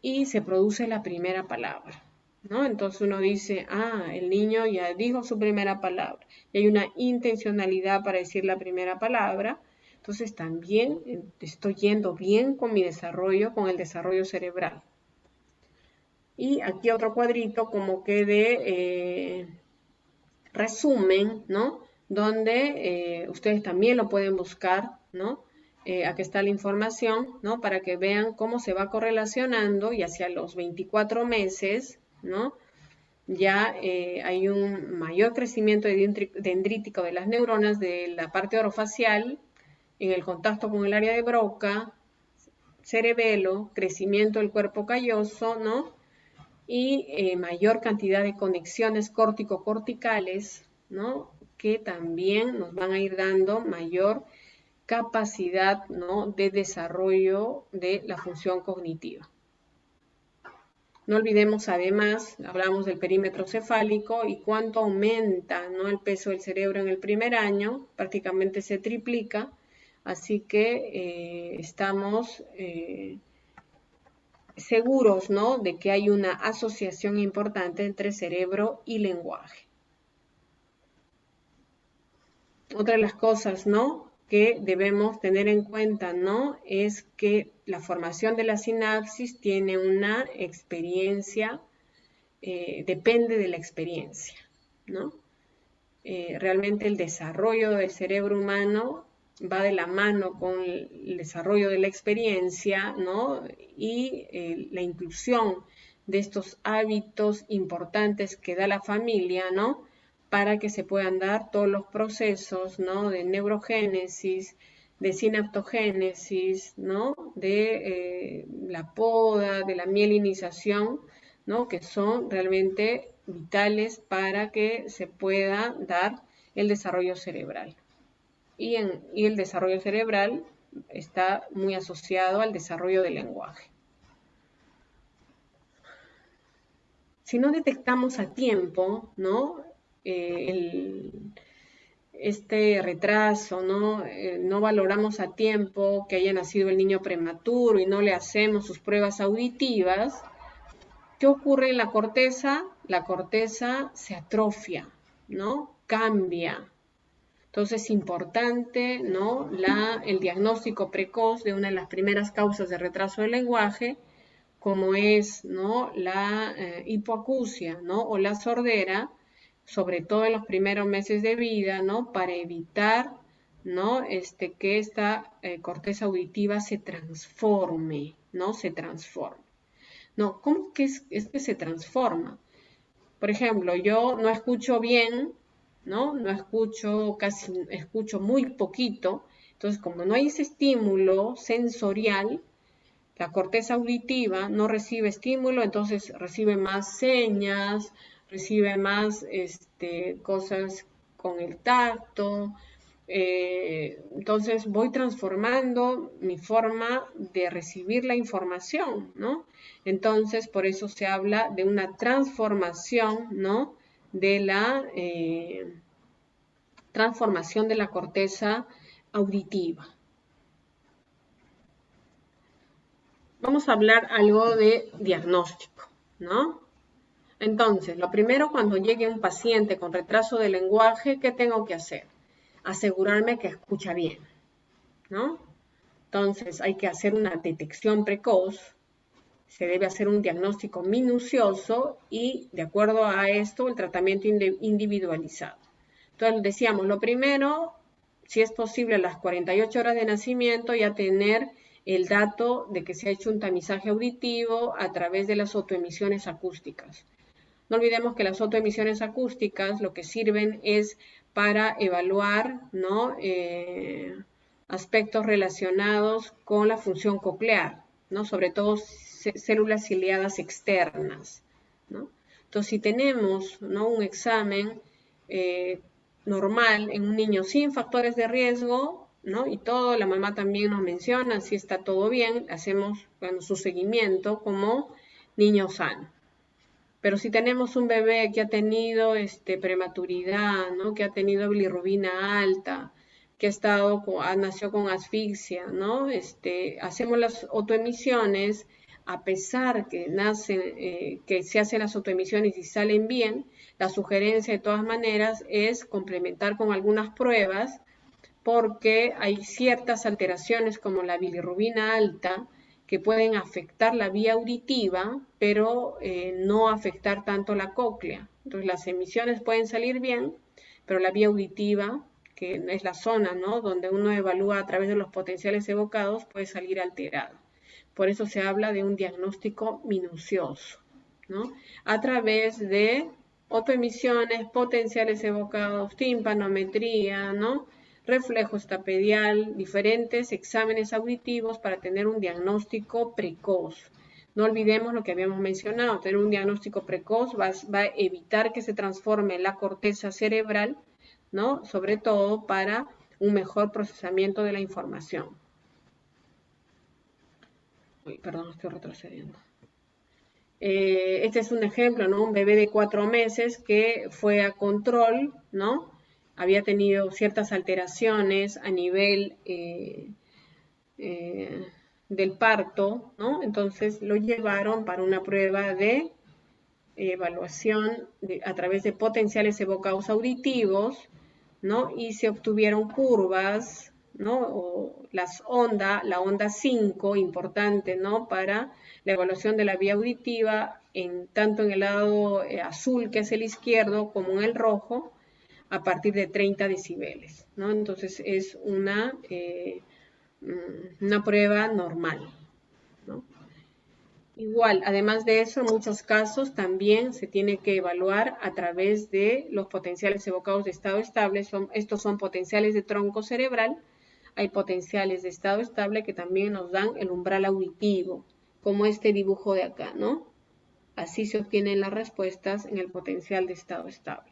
y se produce la primera palabra, ¿no? Entonces uno dice, el niño ya dijo su primera palabra, y hay una intencionalidad para decir la primera palabra, entonces también estoy yendo bien con mi desarrollo, con el desarrollo cerebral. Y aquí otro cuadrito como que de resumen, ¿no? Donde ustedes también lo pueden buscar, ¿no? Aquí está la información, ¿no? Para que vean cómo se va correlacionando y hacia los 24 meses, ¿no? Ya hay un mayor crecimiento dendrítico de las neuronas de la parte orofacial en el contacto con el área de Broca, cerebelo, crecimiento del cuerpo calloso, ¿no? Y mayor cantidad de conexiones córtico-corticales, ¿no? Que también nos van a ir dando mayor capacidad, ¿no? De desarrollo de la función cognitiva. No olvidemos además, hablamos del perímetro cefálico y cuánto aumenta, ¿no? El peso del cerebro en el primer año, prácticamente se triplica, así que estamos seguros, ¿no? De que hay una asociación importante entre cerebro y lenguaje. Otra de las cosas, ¿no? Que debemos tener en cuenta, ¿no? Es que la formación de la sinapsis tiene una experiencia, depende de la experiencia, ¿no? Realmente el desarrollo del cerebro humano va de la mano con el desarrollo de la experiencia, ¿no? Y la inclusión de estos hábitos importantes que da la familia, ¿no? Para que se puedan dar todos los procesos, ¿no? De neurogénesis, de sinaptogénesis, ¿no? De la poda, de la mielinización, ¿no? Que son realmente vitales para que se pueda dar el desarrollo cerebral. Y el desarrollo cerebral está muy asociado al desarrollo del lenguaje. Si no detectamos a tiempo, ¿no? Este retraso, ¿no? No valoramos a tiempo que haya nacido el niño prematuro y no le hacemos sus pruebas auditivas, ¿qué ocurre en la corteza? La corteza se atrofia, ¿no? Cambia. Entonces es importante, ¿no? El diagnóstico precoz de una de las primeras causas de retraso del lenguaje, como es, ¿no? La hipoacusia, ¿no? O la sordera, sobre todo en los primeros meses de vida, ¿no? Para evitar, ¿no? Que esta corteza auditiva se transforme, ¿no? Se transforme. No, ¿cómo que es que se transforma? Por ejemplo, yo no escucho bien, ¿no? No escucho casi, escucho muy poquito. Entonces, como no hay ese estímulo sensorial, la corteza auditiva no recibe estímulo, entonces recibe más señas, recibe más cosas con el tacto. Entonces voy transformando mi forma de recibir la información, ¿no? Entonces, por eso se habla de una transformación, ¿no? De la transformación de la corteza auditiva. Vamos a hablar algo de diagnóstico, ¿no? Entonces, lo primero, cuando llegue un paciente con retraso de lenguaje, ¿qué tengo que hacer? Asegurarme que escucha bien, ¿no? Entonces, hay que hacer una detección precoz, se debe hacer un diagnóstico minucioso y, de acuerdo a esto, el tratamiento individualizado. Entonces, decíamos, lo primero, si es posible, a las 48 horas de nacimiento, ya tener el dato de que se ha hecho un tamizaje auditivo a través de las autoemisiones acústicas. No olvidemos que las autoemisiones acústicas lo que sirven es para evaluar, ¿no? Aspectos relacionados con la función coclear, ¿no? Sobre todo células ciliadas externas, ¿no? Entonces, si tenemos, ¿no? Un examen normal en un niño sin factores de riesgo, ¿no? Y todo, la mamá también nos menciona si está todo bien, hacemos su seguimiento como niño sano. Pero si tenemos un bebé que ha tenido prematuridad, ¿no? Que ha tenido bilirrubina alta, que nació con asfixia, ¿no? Hacemos las autoemisiones, a pesar que que se hacen las autoemisiones y salen bien, la sugerencia de todas maneras es complementar con algunas pruebas, porque hay ciertas alteraciones como la bilirrubina alta que pueden afectar la vía auditiva, pero no afectar tanto la cóclea. Entonces las emisiones pueden salir bien, pero la vía auditiva, que es la zona, ¿no? Donde uno evalúa a través de los potenciales evocados, puede salir alterada. Por eso se habla de un diagnóstico minucioso, ¿no? A través de autoemisiones, potenciales evocados, timpanometría, ¿no? Reflejo estapedial, diferentes exámenes auditivos para tener un diagnóstico precoz. No olvidemos lo que habíamos mencionado, tener un diagnóstico precoz va a evitar que se transforme la corteza cerebral, ¿no? Sobre todo para un mejor procesamiento de la información. Uy, perdón, estoy retrocediendo. Este es un ejemplo, ¿no? Un bebé de 4 meses que fue a control, ¿no? Había tenido ciertas alteraciones a nivel del parto, ¿no? Entonces lo llevaron para una prueba de evaluación a través de potenciales evocados auditivos, ¿no? Y se obtuvieron curvas, ¿no? O la onda 5, importante, ¿no? Para la evaluación de la vía auditiva, tanto en el lado azul, que es el izquierdo, como en el rojo, a partir de 30 decibeles, ¿no? Entonces es una prueba normal, ¿no? Igual, además de eso, en muchos casos también se tiene que evaluar a través de los potenciales evocados de estado estable. Estos son potenciales de tronco cerebral. Hay potenciales de estado estable que también nos dan el umbral auditivo, como este dibujo de acá, ¿no? Así se obtienen las respuestas en el potencial de estado estable.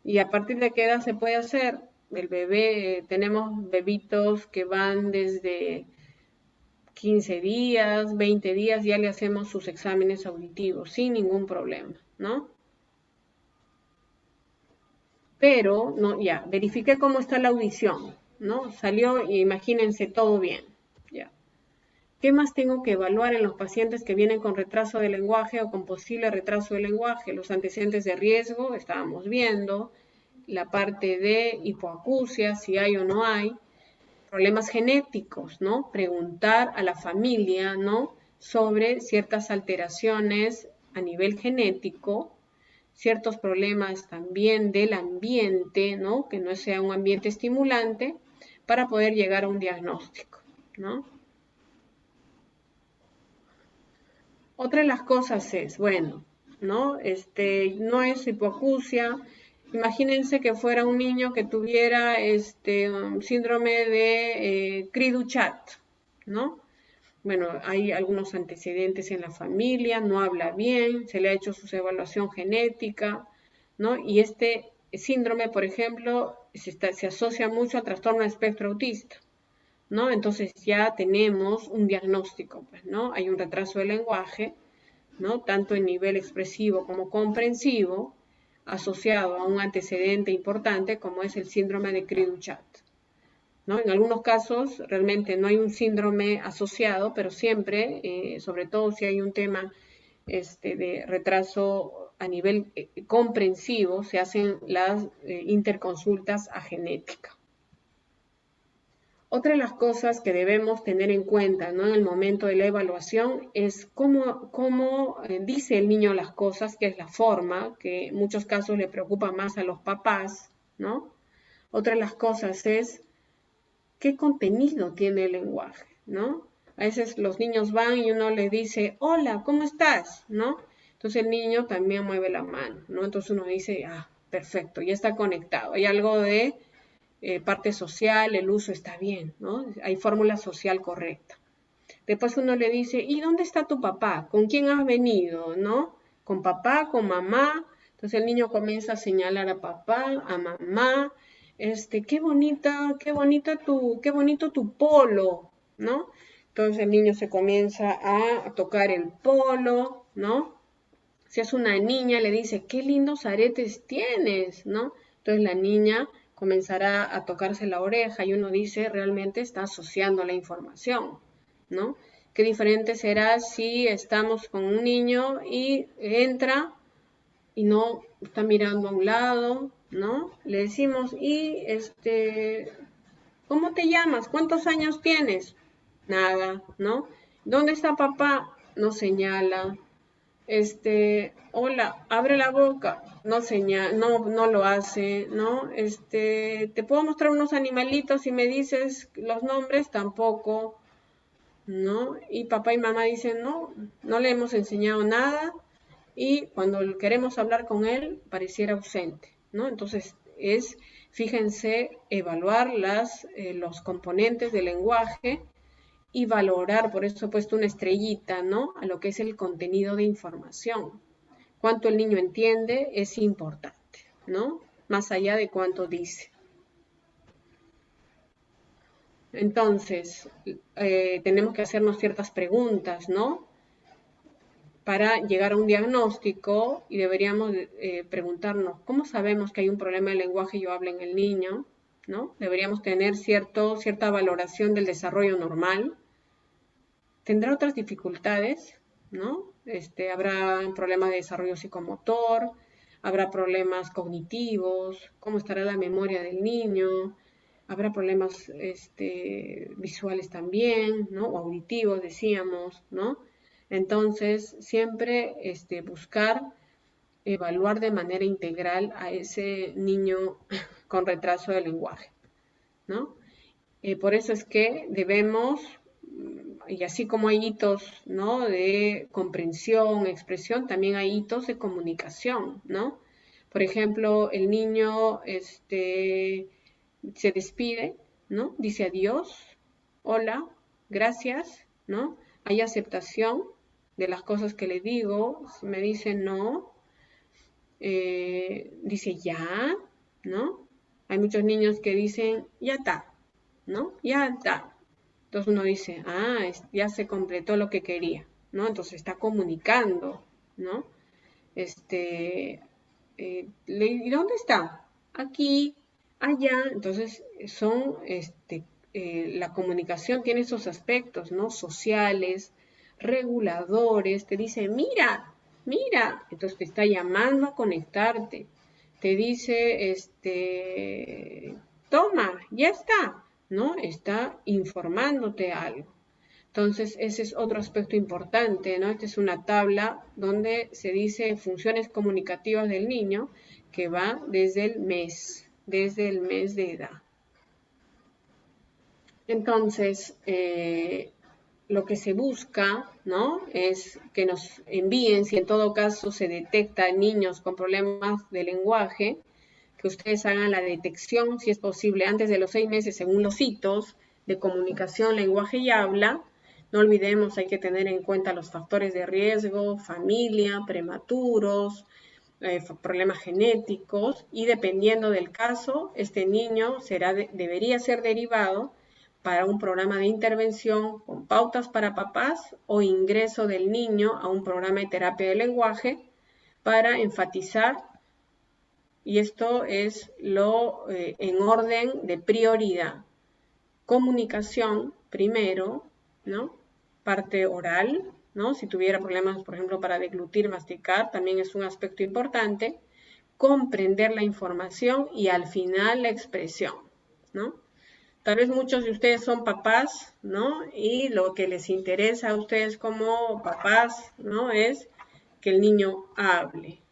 ¿Y a partir de qué edad se puede hacer? El bebé, tenemos bebitos que van desde 15 días, 20 días, ya le hacemos sus exámenes auditivos sin ningún problema, ¿no? Pero, no, ya, verifiqué cómo está la audición, ¿no? Salió, imagínense, todo bien, ya. ¿Qué más tengo que evaluar en los pacientes que vienen con retraso de lenguaje o con posible retraso de lenguaje? Los antecedentes de riesgo, estábamos viendo, la parte de hipoacusia, si hay o no hay, problemas genéticos, ¿no? Preguntar a la familia, ¿no? Sobre ciertas alteraciones a nivel genético, ciertos problemas también del ambiente, ¿no? Que no sea un ambiente estimulante para poder llegar a un diagnóstico, ¿no? Otra de las cosas es, bueno, ¿no? No es hipoacusia. Imagínense que fuera un niño que tuviera un síndrome de Cri-du-Chat, ¿no? Bueno, hay algunos antecedentes en la familia, no habla bien, se le ha hecho su evaluación genética, ¿no? Y este síndrome, por ejemplo, se asocia mucho al trastorno de espectro autista, ¿no? Entonces ya tenemos un diagnóstico, pues, ¿no? Hay un retraso del lenguaje, ¿no? Tanto en nivel expresivo como comprensivo, asociado a un antecedente importante como es el síndrome de Cri-du-Chat, ¿no? En algunos casos realmente no hay un síndrome asociado, pero siempre, sobre todo si hay un tema de retraso a nivel comprensivo, se hacen las interconsultas a genética. Otra de las cosas que debemos tener en cuenta, ¿no? En el momento de la evaluación es cómo dice el niño las cosas, que es la forma, que en muchos casos le preocupa más a los papás, ¿no? Otra de las cosas es qué contenido tiene el lenguaje, ¿no? A veces los niños van y uno le dice, hola, ¿cómo estás? ¿No? Entonces el niño también mueve la mano, ¿no? Entonces uno dice, ah, perfecto, ya está conectado. Hay algo de parte social, el uso está bien, ¿no? Hay fórmula social correcta. Después uno le dice, ¿y dónde está tu papá? ¿Con quién has venido? ¿No? ¿Con papá? ¿Con mamá? Entonces el niño comienza a señalar a papá, a mamá, qué qué bonito tu polo, ¿no? Entonces el niño se comienza a tocar el polo, ¿no? Si es una niña, le dice, qué lindos aretes tienes, ¿no? Entonces la niña comenzará a tocarse la oreja y uno dice, realmente está asociando la información, ¿no? Qué diferente será si estamos con un niño y entra y no está mirando a un lado, ¿no? Le decimos, y ¿cómo te llamas? ¿Cuántos años tienes? Nada, ¿no? ¿Dónde está papá? No señala. Hola, abre la boca, no no lo hace, ¿no? Te puedo mostrar unos animalitos y me dices los nombres, tampoco, ¿no? Y papá y mamá dicen, no, no le hemos enseñado nada y cuando queremos hablar con él, pareciera ausente, ¿no? Entonces fíjense, evaluar los componentes del lenguaje y valorar, por eso he puesto una estrellita, ¿no? A lo que es el contenido de información. Cuánto el niño entiende es importante, ¿no? Más allá de cuánto dice. Entonces, tenemos que hacernos ciertas preguntas, ¿no? Para llegar a un diagnóstico y deberíamos preguntarnos, ¿cómo sabemos que hay un problema de lenguaje y yo hablo en el niño? ¿No? Deberíamos tener cierta valoración del desarrollo normal. Tendrá otras dificultades, ¿no? Habrá problemas de desarrollo psicomotor, habrá problemas cognitivos, cómo estará la memoria del niño, habrá problemas visuales también, ¿no? O auditivos, decíamos, ¿no? Entonces, siempre buscar evaluar de manera integral a ese niño con retraso de lenguaje, ¿no? Por eso es que debemos, y así como hay hitos, ¿no? De comprensión, expresión, también hay hitos de comunicación, ¿no? Por ejemplo, el niño se despide, ¿no? Dice adiós, hola, gracias, ¿no? Hay aceptación de las cosas que le digo. Si me dice no, dice ya, ¿no? Hay muchos niños que dicen, ya está, ¿no? Ya está. Entonces uno dice, ya se completó lo que quería, ¿no? Entonces está comunicando, ¿no? ¿Y dónde está? Aquí, allá. Entonces la comunicación tiene esos aspectos, ¿no? Sociales, reguladores. Te dice, mira, mira. Entonces te está llamando a conectarte. Te dice, toma, ya está, ¿no? Está informándote algo. Entonces, ese es otro aspecto importante, ¿no? Esta es una tabla donde se dice funciones comunicativas del niño que va desde el mes de edad. Entonces, lo que se busca, ¿no? Es que nos envíen, si en todo caso se detecta niños con problemas de lenguaje, que ustedes hagan la detección, si es posible, antes de los 6 meses, según los hitos de comunicación, lenguaje y habla. No olvidemos, hay que tener en cuenta los factores de riesgo, familia, prematuros, problemas genéticos, y dependiendo del caso, este niño debería ser derivado para un programa de intervención con pautas para papás o ingreso del niño a un programa de terapia de lenguaje para enfatizar, y esto es en orden de prioridad. Comunicación primero, ¿no? Parte oral, ¿no? Si tuviera problemas, por ejemplo, para deglutir, masticar, también es un aspecto importante. Comprender la información y al final la expresión, ¿no? Tal vez muchos de ustedes son papás, ¿no? Y lo que les interesa a ustedes como papás, ¿no? Es que el niño hable,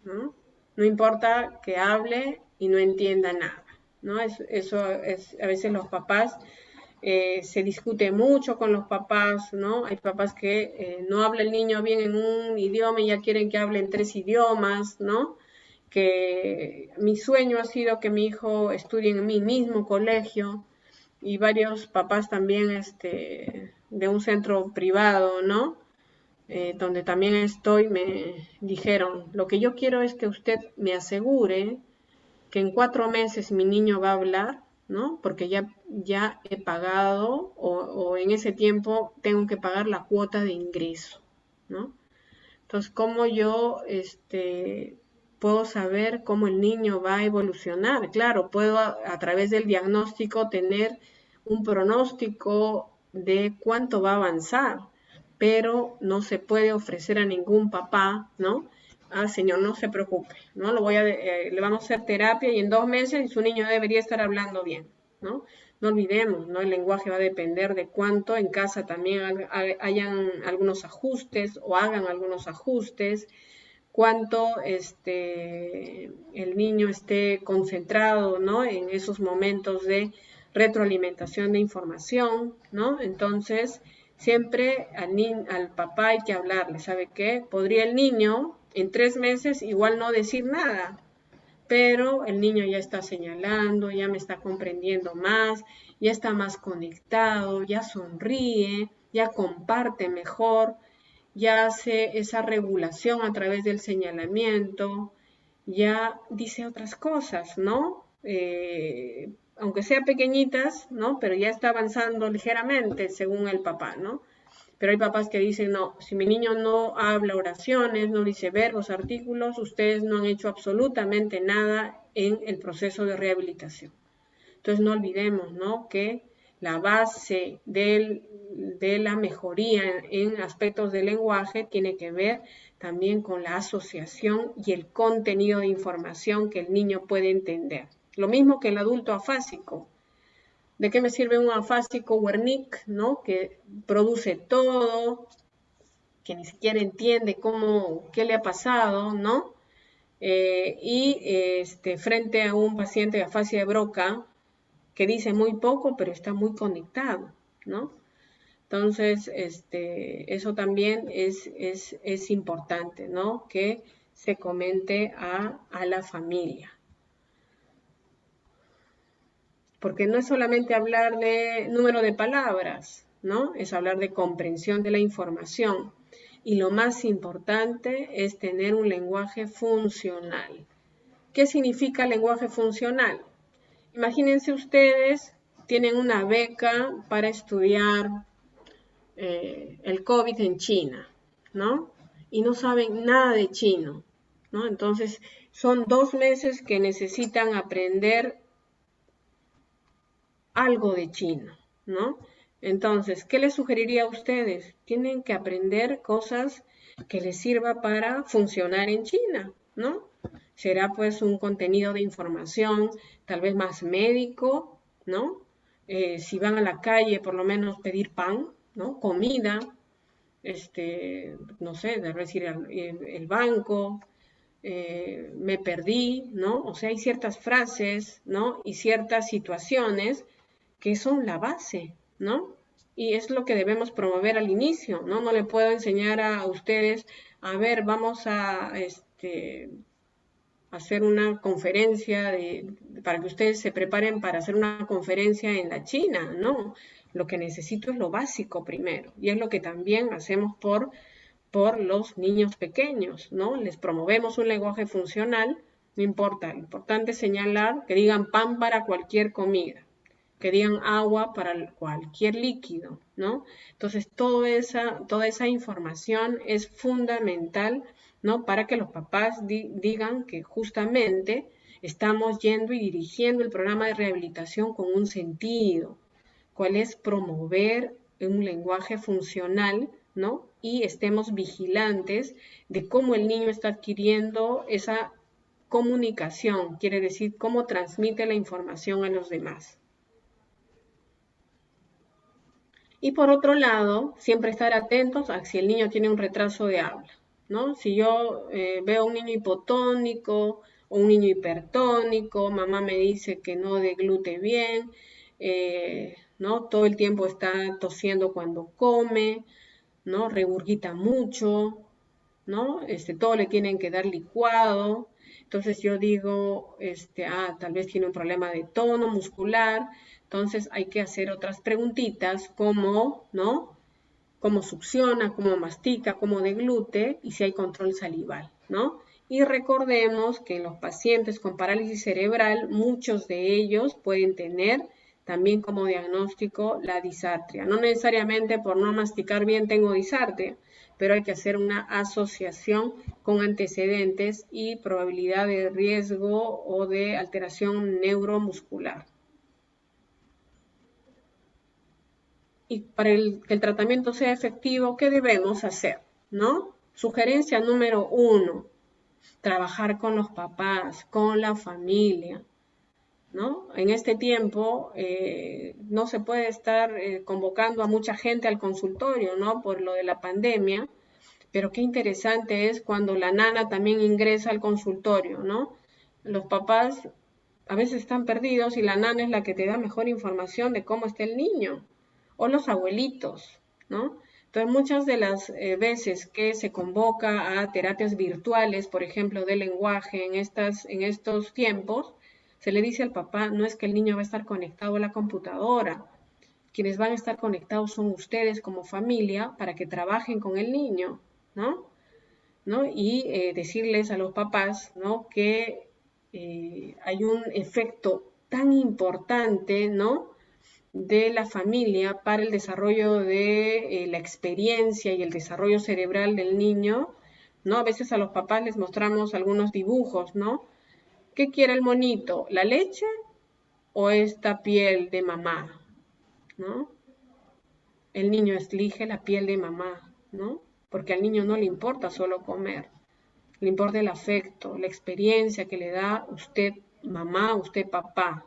¿no? No importa que hable y no entienda nada, ¿no? Eso es, a veces los papás, se discute mucho con los papás, ¿no? Hay papás que no habla el niño bien en un idioma y ya quieren que hable en 3 idiomas, ¿no? Que mi sueño ha sido que mi hijo estudie en mi mismo colegio, y varios papás también de un centro privado, ¿no? Donde también estoy, me dijeron, lo que yo quiero es que usted me asegure que en 4 meses mi niño va a hablar, ¿no? Porque ya he pagado o en ese tiempo tengo que pagar la cuota de ingreso, ¿no? Entonces, ¿cómo yo puedo saber cómo el niño va a evolucionar? Claro, puedo a través del diagnóstico tener un pronóstico de cuánto va a avanzar, pero no se puede ofrecer a ningún papá, ¿no? Señor, no se preocupe, ¿no? Le vamos a hacer terapia y en 2 meses su niño debería estar hablando bien, ¿no? No olvidemos, ¿no? El lenguaje va a depender de cuánto en casa también hayan algunos ajustes o hagan algunos ajustes, cuánto el niño esté concentrado, ¿no? En esos momentos de retroalimentación de información, ¿no? Entonces, siempre al papá hay que hablarle, ¿sabe qué? Podría el niño en 3 meses igual no decir nada, pero el niño ya está señalando, ya me está comprendiendo más, ya está más conectado, ya sonríe, ya comparte mejor, ya hace esa regulación a través del señalamiento, ya dice otras cosas, ¿no? Aunque sean pequeñitas, ¿no? Pero ya está avanzando ligeramente según el papá, ¿no? Pero hay papás que dicen, no, si mi niño no habla oraciones, no dice verbos, artículos, ustedes no han hecho absolutamente nada en el proceso de rehabilitación. Entonces no olvidemos, ¿no? Que la base de la mejoría en aspectos del lenguaje tiene que ver también con la asociación y el contenido de información que el niño puede entender. Lo mismo que el adulto afásico. ¿De qué me sirve un afásico Wernicke, ¿no? Que produce todo, que ni siquiera entiende qué le ha pasado, ¿no? Frente a un paciente de afasia de Broca, que dice muy poco, pero está muy conectado, ¿no? Entonces, eso también es importante, ¿no? Que se comente a la familia. Porque no es solamente hablar de número de palabras, ¿no? Es hablar de comprensión de la información. Y lo más importante es tener un lenguaje funcional. ¿Qué significa lenguaje funcional? Imagínense ustedes, tienen una beca para estudiar el COVID en China, ¿no? Y no saben nada de chino, ¿no? Entonces, son 2 meses que necesitan aprender algo de chino, ¿no? Entonces, ¿qué les sugeriría a ustedes? Tienen que aprender cosas que les sirva para funcionar en China, ¿no? Será pues un contenido de información tal vez más médico, ¿no? Si van a la calle, por lo menos pedir pan, ¿no? Comida, no sé, de decir el banco, me perdí, ¿no? O sea, hay ciertas frases, ¿no? Y ciertas situaciones que son la base, ¿no? Y es lo que debemos promover al inicio, ¿no? No le puedo enseñar a ustedes, a ver, vamos a hacer una conferencia para que ustedes se preparen para hacer una conferencia en la China, ¿no? Lo que necesito es lo básico primero, y es lo que también hacemos por los niños pequeños, ¿no? Les promovemos un lenguaje funcional, no importa, lo importante es señalar que digan pan para cualquier comida, que digan agua para cualquier líquido, ¿no? Entonces, toda esa información es fundamental, ¿no? Para que los papás digan que justamente estamos yendo y dirigiendo el programa de rehabilitación con un sentido, cuál es promover un lenguaje funcional, ¿no? Y estemos vigilantes de cómo el niño está adquiriendo esa comunicación, quiere decir cómo transmite la información a los demás. Y por otro lado, siempre estar atentos a si el niño tiene un retraso de habla, ¿no? Si yo veo un niño hipotónico o un niño hipertónico, mamá me dice que no deglute bien, ¿no? Todo el tiempo está tosiendo cuando come, ¿no? Regurgita mucho, ¿no? Todo le tienen que dar licuado. Entonces yo digo, tal vez tiene un problema de tono muscular. Entonces hay que hacer otras preguntitas como, ¿no? Cómo succiona, cómo mastica, cómo deglute y si hay control salival, ¿no? Y recordemos que en los pacientes con parálisis cerebral, muchos de ellos pueden tener también como diagnóstico la disartria. No necesariamente por no masticar bien tengo disartria, pero hay que hacer una asociación con antecedentes y probabilidad de riesgo o de alteración neuromuscular. Y para que el tratamiento sea efectivo, ¿qué debemos hacer? ¿No? Sugerencia número 1, trabajar con los papás, con la familia, ¿no? En este tiempo no se puede estar convocando a mucha gente al consultorio, ¿no? Por lo de la pandemia, pero qué interesante es cuando la nana también ingresa al consultorio, ¿no? Los papás a veces están perdidos y la nana es la que te da mejor información de cómo está el niño, o los abuelitos, ¿no? Entonces, muchas de las veces que se convoca a terapias virtuales, por ejemplo, de lenguaje en estos tiempos, se le dice al papá, no es que el niño va a estar conectado a la computadora, quienes van a estar conectados son ustedes como familia para que trabajen con el niño, ¿no? ¿No? Y decirles a los papás, ¿no? Que hay un efecto tan importante, ¿no? De la familia para el desarrollo de la experiencia y el desarrollo cerebral del niño, ¿no? A veces a los papás les mostramos algunos dibujos, ¿no? ¿Qué quiere el monito? ¿La leche o esta piel de mamá? ¿No? El niño elige la piel de mamá, ¿no? Porque al niño no le importa solo comer, le importa el afecto, la experiencia que le da usted mamá, usted papá,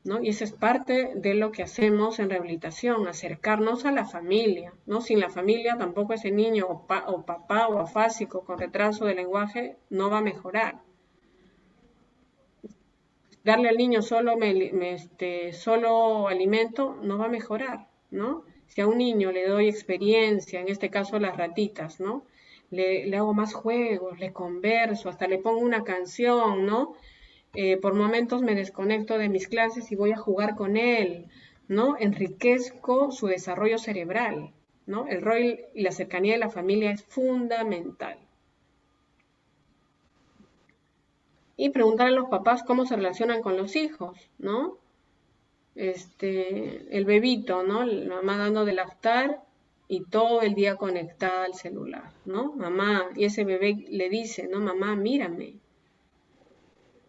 ¿no? Y esa es parte de lo que hacemos en rehabilitación, acercarnos a la familia, ¿no? Sin la familia tampoco ese niño o papá o afásico con retraso de lenguaje no va a mejorar. Darle al niño solo alimento no va a mejorar, ¿no? Si a un niño le doy experiencia, en este caso las ratitas, ¿no? Le hago más juegos, le converso, hasta le pongo una canción, ¿no? Por momentos me desconecto de mis clases y voy a jugar con él, ¿no? Enriquezco su desarrollo cerebral, ¿no? El rol y la cercanía de la familia es fundamental. y preguntar a los papás cómo se relacionan con los hijos, ¿no? El bebito, ¿no? La mamá dando de lactar y todo el día conectada al celular, ¿no? Mamá, y ese bebé le dice, ¿no? Mamá, mírame.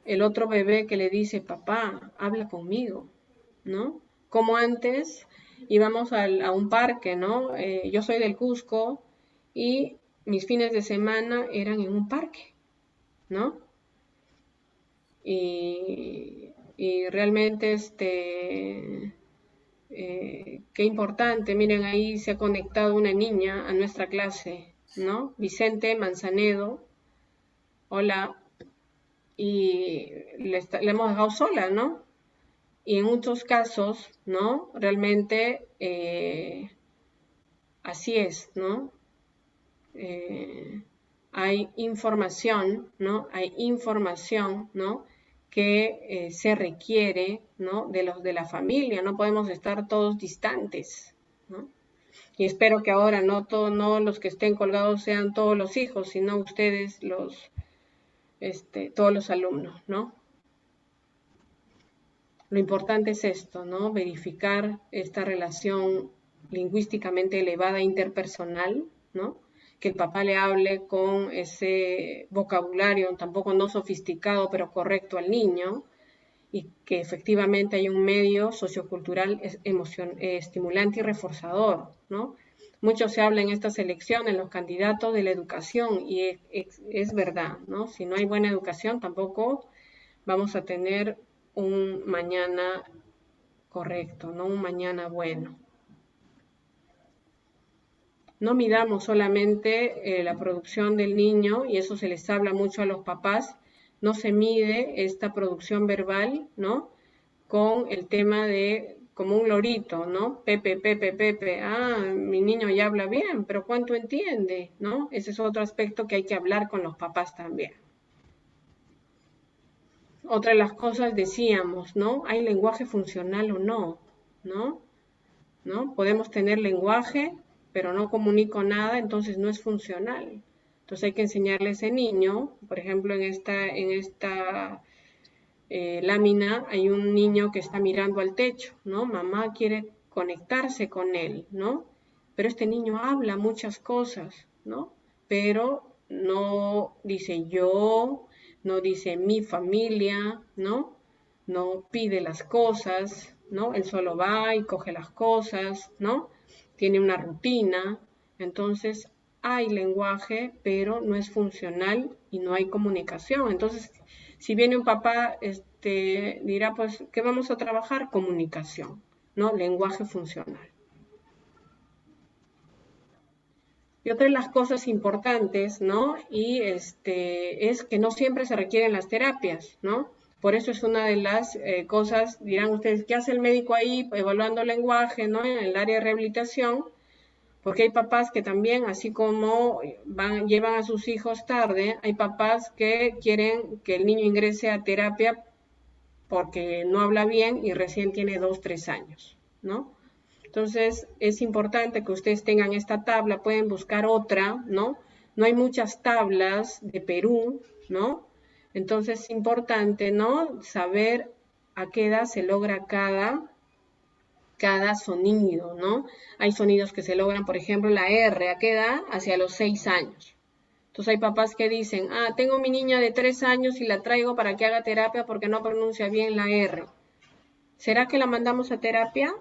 El otro bebé que le dice, papá, habla conmigo, ¿no? Como antes íbamos a un parque, ¿no? Yo soy del Cusco y mis fines de semana eran en un parque, ¿no? Y realmente qué importante, miren, ahí se ha conectado una niña a nuestra clase, ¿no? Vicente Manzanedo, hola, y le hemos dejado sola, ¿no? Y en muchos casos, ¿no? Realmente así es, ¿no? Hay información, ¿no? Hay información, ¿no? Que se requiere, ¿no? De los de la familia, no podemos estar todos distantes, ¿no? Y espero que ahora no los que estén colgados sean todos los hijos, sino ustedes todos los alumnos, ¿no? Lo importante es esto, ¿no? Verificar esta relación lingüísticamente elevada interpersonal, ¿no? Que el papá le hable con ese vocabulario tampoco no sofisticado, pero correcto al niño, y que efectivamente hay un medio sociocultural estimulante y reforzador, ¿no? Mucho se habla en estas elecciones, los candidatos de la educación, y es verdad, ¿no? Si no hay buena educación, tampoco vamos a tener un mañana correcto, no un mañana bueno. No midamos solamente la producción del niño, y eso se les habla mucho a los papás, no se mide esta producción verbal, ¿no? Con el tema de, como un lorito, ¿no? Pepe, Pepe, Pepe, mi niño ya habla bien, pero ¿cuánto entiende? ¿No? Ese es otro aspecto que hay que hablar con los papás también. Otra de las cosas decíamos, ¿no? ¿Hay lenguaje funcional o no? ¿No? ¿No? Podemos tener lenguaje, pero no comunico nada, entonces no es funcional. Entonces hay que enseñarle a ese niño, por ejemplo, en esta lámina hay un niño que está mirando al techo, ¿no? Mamá quiere conectarse con él, ¿no? Pero este niño habla muchas cosas, ¿no? Pero no dice yo, no dice mi familia, ¿no? No pide las cosas, ¿no? Él solo va y coge las cosas, ¿no? Tiene una rutina. Entonces hay lenguaje, pero no es funcional y no hay comunicación. Entonces, si viene un papá, dirá, pues, ¿qué vamos a trabajar? Comunicación, ¿no? Lenguaje funcional. Y otra de las cosas importantes, ¿no? Y es que no siempre se requieren las terapias, ¿no? Por eso es una de las cosas, dirán ustedes, ¿qué hace el médico ahí evaluando el lenguaje, ¿no? En el área de rehabilitación, porque hay papás que también, así como llevan a sus hijos tarde, hay papás que quieren que el niño ingrese a terapia porque no habla bien y recién tiene 2, 3 años, ¿no? Entonces, es importante que ustedes tengan esta tabla, pueden buscar otra, ¿no? No hay muchas tablas de Perú, ¿no? Entonces, es importante, ¿no? Saber a qué edad se logra cada sonido, ¿no? Hay sonidos que se logran, por ejemplo, la R, ¿a qué edad? Hacia los 6 años. Entonces hay papás que dicen, tengo mi niña de 3 años y la traigo para que haga terapia porque no pronuncia bien la R. ¿Será que la mandamos a terapia?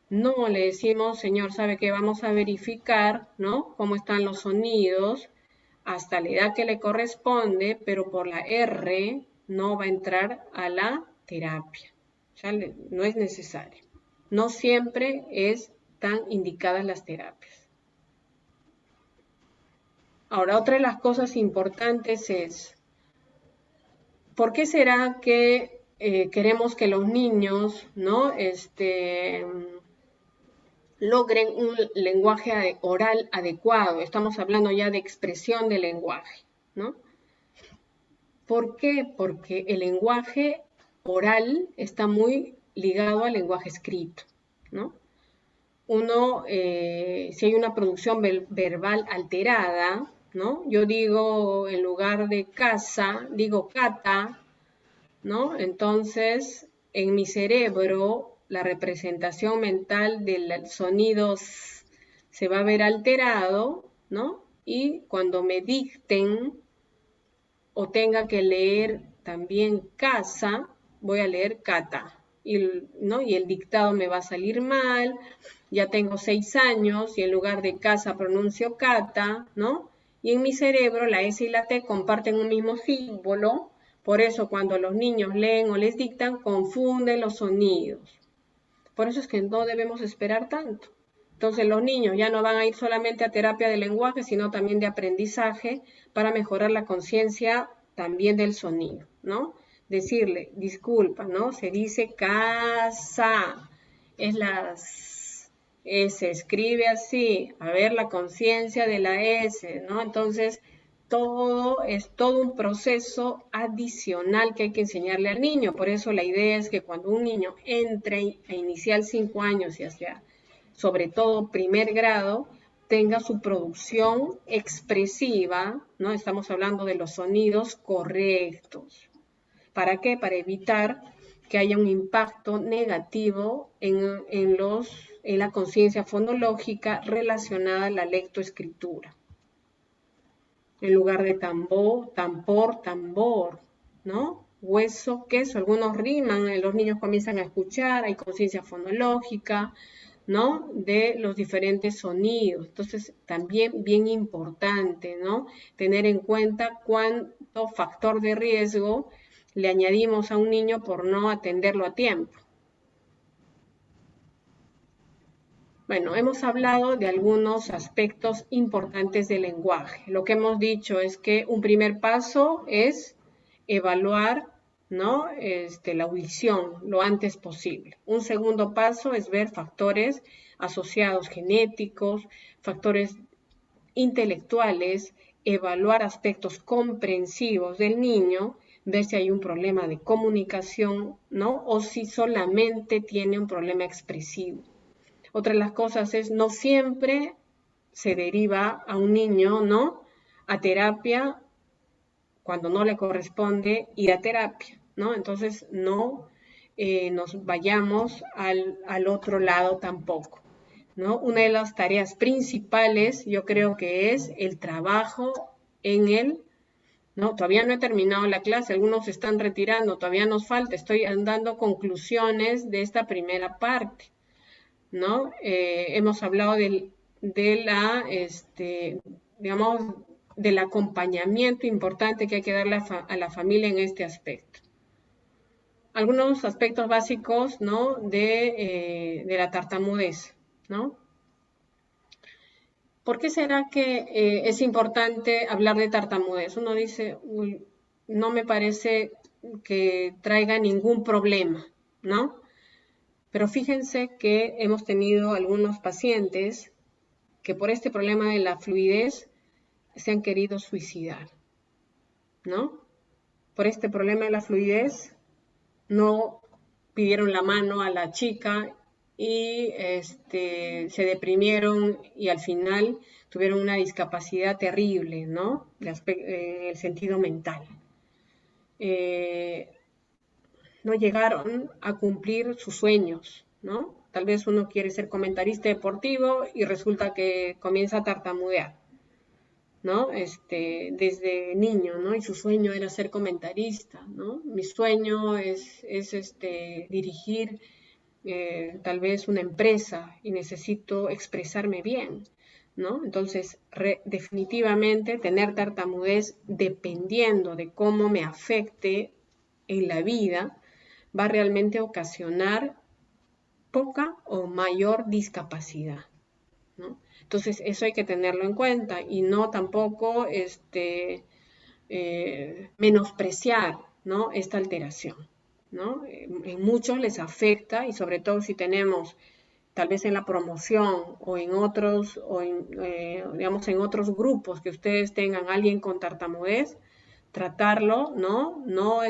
No, le decimos, señor, ¿sabe qué? Vamos a verificar, ¿no? Cómo están los sonidos hasta la edad que le corresponde, pero por la R no va a entrar a la terapia. Ya no es necesario. No siempre es tan indicadas las terapias. Ahora, otra de las cosas importantes es, ¿por qué será que queremos que los niños, ¿no? Logren un lenguaje oral adecuado? Estamos hablando ya de expresión del lenguaje, ¿no? ¿Por qué? Porque el lenguaje oral está muy ligado al lenguaje escrito, ¿no? Si hay una producción verbal alterada, ¿no? Yo digo, en lugar de casa, digo cata, ¿no? Entonces, en mi cerebro, la representación mental del sonido se va a ver alterado, ¿no? Y cuando me dicten o tenga que leer también casa, voy a leer cata, ¿no? Y el dictado me va a salir mal, ya tengo 6 años y en lugar de casa pronuncio cata, ¿no? Y en mi cerebro la S y la T comparten un mismo símbolo, por eso cuando los niños leen o les dictan, confunden los sonidos. Por eso es que no debemos esperar tanto. Entonces los niños ya no van a ir solamente a terapia de lenguaje, sino también de aprendizaje para mejorar la conciencia también del sonido, ¿no? Decirle, disculpa, ¿no? Se dice casa, es se escribe así, a ver la conciencia de la S, ¿no? Entonces, todo es todo un proceso adicional que hay que enseñarle al niño. Por eso la idea es que cuando un niño entre a inicial 5 años y hacia, sobre todo primer grado, tenga su producción expresiva, ¿no? Estamos hablando de los sonidos correctos. ¿Para qué? Para evitar que haya un impacto negativo en la conciencia fonológica relacionada a la lectoescritura. En lugar de tambor, tampor, tambor, ¿no? Hueso, queso, algunos riman, los niños comienzan a escuchar, hay conciencia fonológica, ¿no? De los diferentes sonidos. Entonces, también bien importante, ¿no? Tener en cuenta cuánto factor de riesgo le añadimos a un niño por no atenderlo a tiempo. Bueno, hemos hablado de algunos aspectos importantes del lenguaje. Lo que hemos dicho es que un primer paso es evaluar, ¿no? La audición lo antes posible. Un segundo paso es ver factores asociados genéticos, factores intelectuales, evaluar aspectos comprensivos del niño, ver si hay un problema de comunicación, ¿no? O si solamente tiene un problema expresivo. Otra de las cosas es, no siempre se deriva a un niño, ¿no? A terapia cuando no le corresponde ir a terapia, ¿no? Entonces, no nos vayamos al otro lado tampoco, ¿no? Una de las tareas principales, yo creo que es el trabajo en el, ¿no? Todavía no he terminado la clase, algunos se están retirando, todavía nos falta, estoy dando conclusiones de esta primera parte, ¿no? Hemos hablado digamos, del acompañamiento importante que hay que darle a la familia en este aspecto. Algunos aspectos básicos, ¿no? de la tartamudez, ¿no? ¿Por qué será que es importante hablar de tartamudez? Uno dice, uy, no me parece que traiga ningún problema, ¿no? Pero fíjense que hemos tenido algunos pacientes que por este problema de la fluidez se han querido suicidar, ¿no? Por este problema de la fluidez no pidieron la mano a la chica y se deprimieron y al final tuvieron una discapacidad terrible, ¿no? En el sentido mental. No llegaron a cumplir sus sueños, ¿no? Tal vez uno quiere ser comentarista deportivo y resulta que comienza a tartamudear, ¿no? Desde niño, ¿no? Y su sueño era ser comentarista, ¿no? Mi sueño es dirigir tal vez una empresa y necesito expresarme bien, ¿no? Entonces, definitivamente tener tartamudez, dependiendo de cómo me afecte en la vida, va a realmente ocasionar poca o mayor discapacidad, ¿no? Entonces, eso hay que tenerlo en cuenta y no tampoco menospreciar, ¿no? Esta alteración, ¿no? En muchos les afecta y sobre todo si tenemos tal vez en la promoción o en otros, digamos en otros grupos que ustedes tengan alguien con tartamudez, tratarlo, ¿no? No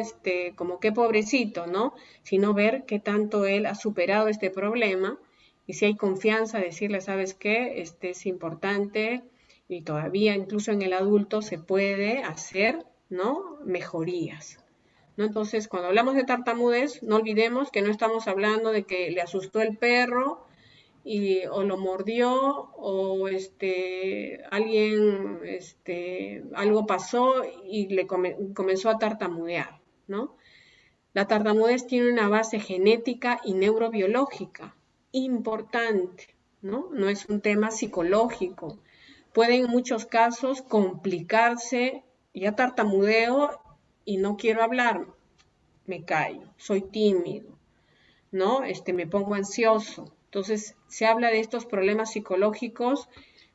como qué pobrecito, ¿no? Sino ver qué tanto él ha superado este problema y si hay confianza, decirle, ¿sabes qué? Es importante y todavía incluso en el adulto se puede hacer, ¿no?, mejorías, ¿no? Entonces, cuando hablamos de tartamudez, no olvidemos que no estamos hablando de que le asustó el perro o lo mordió o alguien, algo pasó y le comenzó a tartamudear, ¿no? La tartamudez tiene una base genética y neurobiológica importante, ¿no? No es un tema psicológico. Puede en muchos casos complicarse, ya tartamudeo y no quiero hablar, me callo, soy tímido, ¿no? Me pongo ansioso. Entonces, se habla de estos problemas psicológicos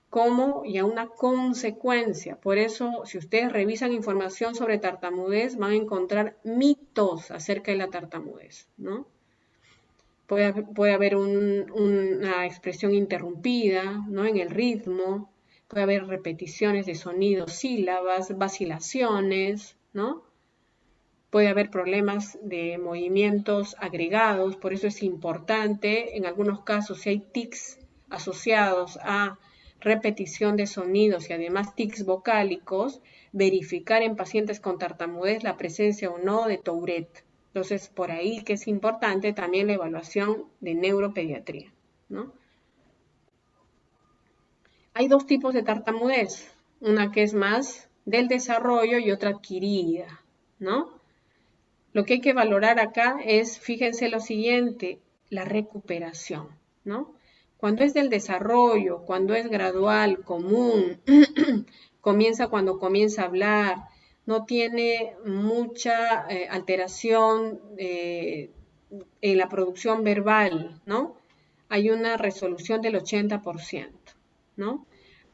como ya una consecuencia. Por eso, si ustedes revisan información sobre tartamudez, van a encontrar mitos acerca de la tartamudez, ¿no? Puede haber una expresión interrumpida, ¿no?, en el ritmo, puede haber repeticiones de sonidos, sílabas, vacilaciones, ¿no? Puede haber problemas de movimientos agregados, por eso es importante, en algunos casos, si hay tics asociados a repetición de sonidos y además tics vocálicos, verificar en pacientes con tartamudez la presencia o no de Tourette. Entonces, por ahí que es importante también la evaluación de neuropediatría, ¿no? Hay dos tipos de tartamudez, una que es más del desarrollo y otra adquirida, ¿no? Lo que hay que valorar acá es, fíjense lo siguiente, la recuperación, ¿no? Cuando es del desarrollo, cuando es gradual, común, comienza cuando comienza a hablar, no tiene mucha alteración en la producción verbal, ¿no? Hay una resolución del 80%, ¿no?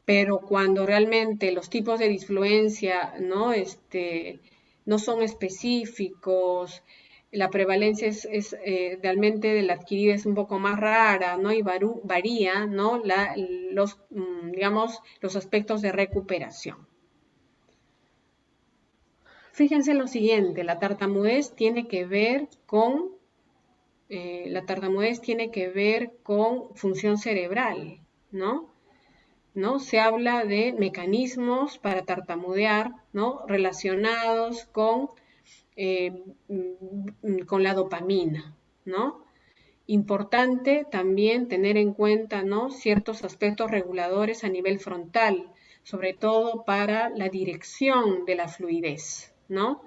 Pero cuando realmente los tipos de disfluencia, ¿no?, no son específicos, la prevalencia es realmente de la adquirida es un poco más rara, ¿no?, y varía, ¿no?, digamos, los aspectos de recuperación. Fíjense lo siguiente, la tartamudez tiene que ver con función cerebral, ¿no? Se habla de mecanismos para tartamudear, ¿no?, relacionados con la dopamina, ¿no? Importante también tener en cuenta, ¿no?, ciertos aspectos reguladores a nivel frontal, sobre todo para la dirección de la fluidez, ¿no?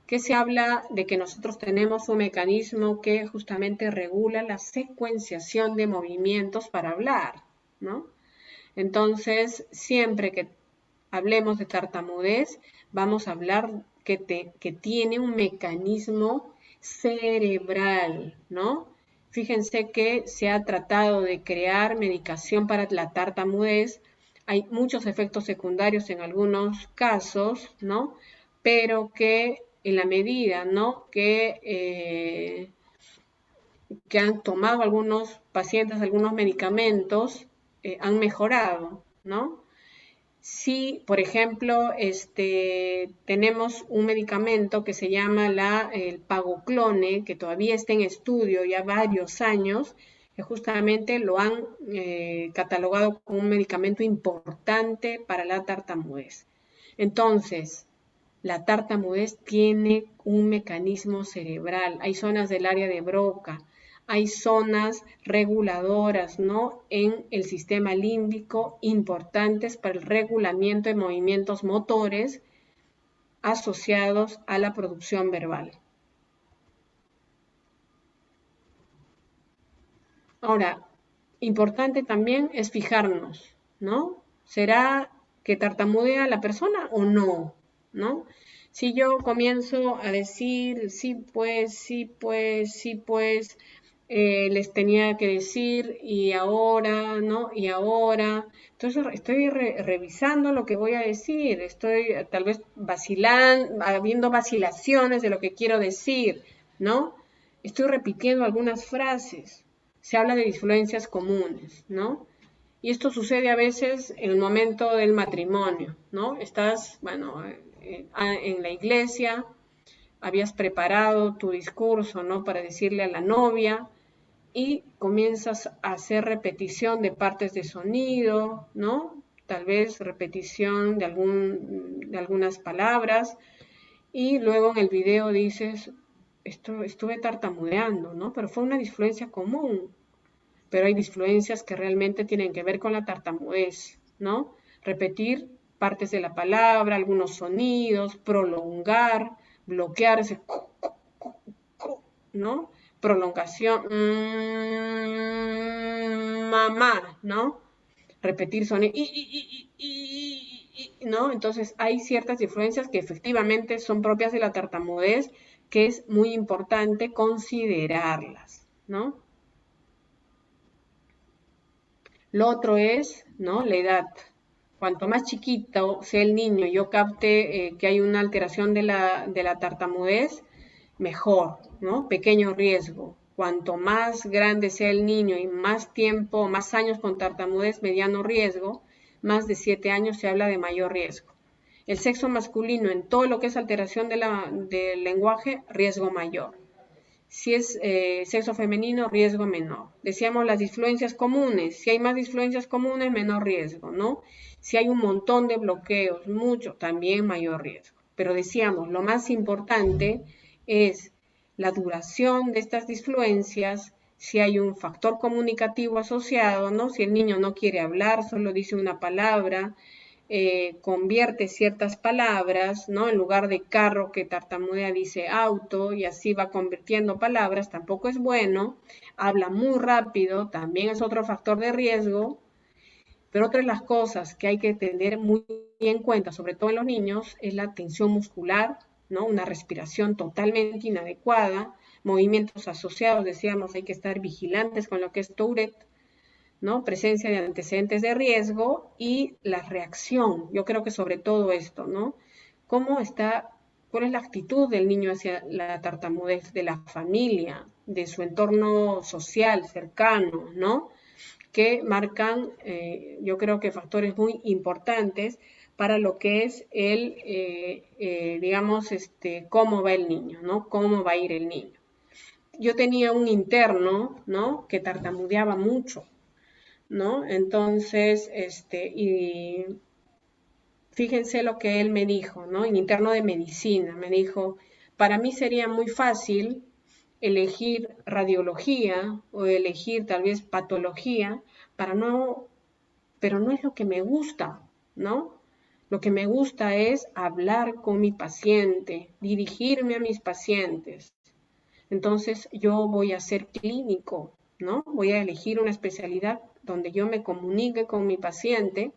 Que se habla de que nosotros tenemos un mecanismo que justamente regula la secuenciación de movimientos para hablar, ¿no? Entonces, siempre que hablemos de tartamudez, vamos a hablar que tiene un mecanismo cerebral, ¿no? Fíjense que se ha tratado de crear medicación para la tartamudez. Hay muchos efectos secundarios en algunos casos, ¿no? Pero que en la medida, ¿no?, que han tomado algunos pacientes algunos medicamentos, han mejorado, ¿no? Si, por ejemplo, tenemos un medicamento que se llama el Pagoclone, que todavía está en estudio ya varios años, que justamente lo han catalogado como un medicamento importante para la tartamudez. Entonces, la tartamudez tiene un mecanismo cerebral. Hay zonas del área de Broca, hay zonas reguladoras, ¿no?, en el sistema límbico importantes para el regulamiento de movimientos motores asociados a la producción verbal. Ahora, importante también es fijarnos, ¿no? ¿Será que tartamudea la persona o no? ¿No? Si yo comienzo a decir, sí, pues, les tenía que decir, y ahora, ¿no? Y ahora. Entonces estoy revisando lo que voy a decir, estoy tal vez habiendo vacilaciones de lo que quiero decir, ¿no? Estoy repitiendo algunas frases. Se habla de disfluencias comunes, ¿no? Y esto sucede a veces en el momento del matrimonio, ¿no? Estás, bueno, en la iglesia, habías preparado tu discurso, ¿no?, para decirle a la novia, y comienzas a hacer repetición de partes de sonido, ¿no? tal vez repetición de algunas palabras, y luego en el video dices, estuve tartamudeando, ¿no? Pero fue una disfluencia común. Pero hay disfluencias que realmente tienen que ver con la tartamudez, ¿no? Repetir partes de la palabra, algunos sonidos, prolongar, bloquearse, ¿no? Prolongación, mamá, ¿no? Repetir sonidos, ¿no? Entonces hay ciertas influencias que efectivamente son propias de la tartamudez, que es muy importante considerarlas, ¿no? Lo otro es, ¿no? La edad. Cuanto más chiquito sea el niño, yo capte que hay una alteración de la tartamudez, mejor, ¿no? Pequeño riesgo. Cuanto más grande sea el niño y más tiempo, más años con tartamudez, mediano riesgo, más de 7 años se habla de mayor riesgo. El sexo masculino en todo lo que es alteración del lenguaje, riesgo mayor. Si es sexo femenino, riesgo menor. Decíamos las disfluencias comunes. Si hay más disfluencias comunes, menor riesgo, ¿no? Si hay un montón de bloqueos, mucho, también mayor riesgo. Pero decíamos, lo más importante es la duración de estas disfluencias, si hay un factor comunicativo asociado, ¿no? Si el niño no quiere hablar, solo dice una palabra, convierte ciertas palabras, ¿no? En lugar de carro que tartamudea dice auto y así va convirtiendo palabras, tampoco es bueno. Habla muy rápido, también es otro factor de riesgo. Pero otra de las cosas que hay que tener muy en cuenta, sobre todo en los niños, es la tensión muscular, ¿no? Una respiración totalmente inadecuada, movimientos asociados, decíamos, hay que estar vigilantes con lo que es Tourette, ¿no? Presencia de antecedentes de riesgo y la reacción. Yo creo que sobre todo esto, ¿no? ¿Cuál es la actitud del niño hacia la tartamudez, de la familia, de su entorno social cercano, ¿no? Que marcan, yo creo que factores muy importantes para lo que es digamos, cómo va el niño, ¿no? Cómo va a ir el niño. Yo tenía un interno, ¿no? Que tartamudeaba mucho, ¿no? Entonces, y fíjense lo que él me dijo, ¿no? En interno de medicina, me dijo, para mí sería muy fácil elegir radiología o elegir tal vez patología, pero no es lo que me gusta, ¿no? Lo que me gusta es hablar con mi paciente, dirigirme a mis pacientes. Entonces yo voy a ser clínico, ¿no? Voy a elegir una especialidad donde yo me comunique con mi paciente,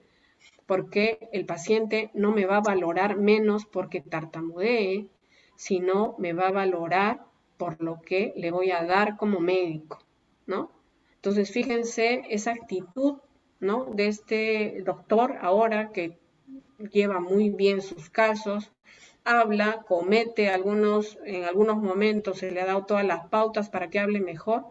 porque el paciente no me va a valorar menos porque tartamudee, sino me va a valorar por lo que le voy a dar como médico, ¿no? Entonces, fíjense esa actitud, ¿no? De este doctor ahora que lleva muy bien sus casos, habla, comete en algunos momentos se le ha dado todas las pautas para que hable mejor,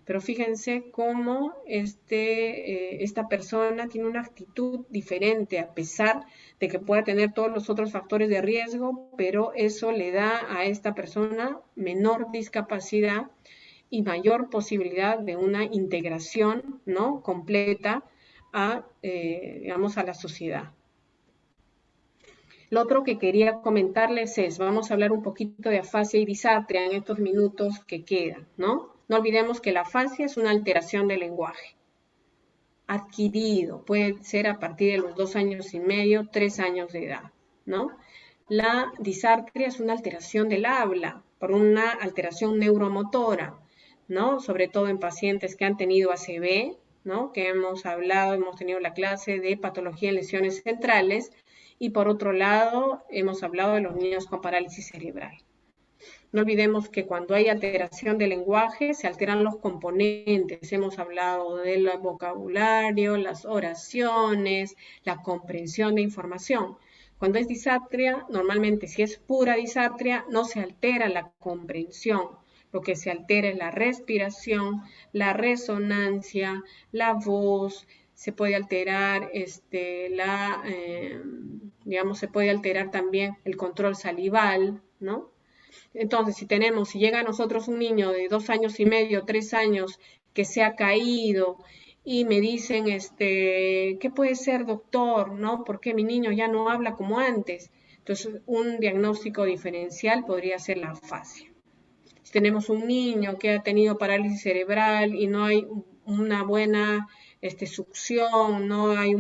pero fíjense cómo esta persona tiene una actitud diferente a pesar de que pueda tener todos los otros factores de riesgo, pero eso le da a esta persona menor discapacidad y mayor posibilidad de una integración, ¿no? Completa digamos, a la sociedad. Lo otro que quería comentarles es, vamos a hablar un poquito de afasia y disartria en estos minutos que quedan, ¿no? No olvidemos que la afasia es una alteración del lenguaje adquirido, puede ser a partir de los 2 años y medio, 3 años de edad, ¿no? La disartria es una alteración del habla por una alteración neuromotora, ¿no? Sobre todo en pacientes que han tenido ACV, ¿no? Que hemos tenido la clase de patología en lesiones centrales, y por otro lado, hemos hablado de los niños con parálisis cerebral. No olvidemos que cuando hay alteración del lenguaje, se alteran los componentes. Hemos hablado del vocabulario, las oraciones, la comprensión de información. Cuando es disartria, normalmente si es pura disartria, no se altera la comprensión. Lo que se altera es la respiración, la resonancia, la voz, se puede alterar digamos, se puede alterar también el control salival, ¿no? Entonces, si llega a nosotros un niño de 2 años y medio, 3 años, que se ha caído y me dicen, ¿qué puede ser, doctor? ¿No? ¿Por qué mi niño ya no habla como antes? Entonces, un diagnóstico diferencial podría ser la afasia. Si tenemos un niño que ha tenido parálisis cerebral y no hay una buena succión, no hay,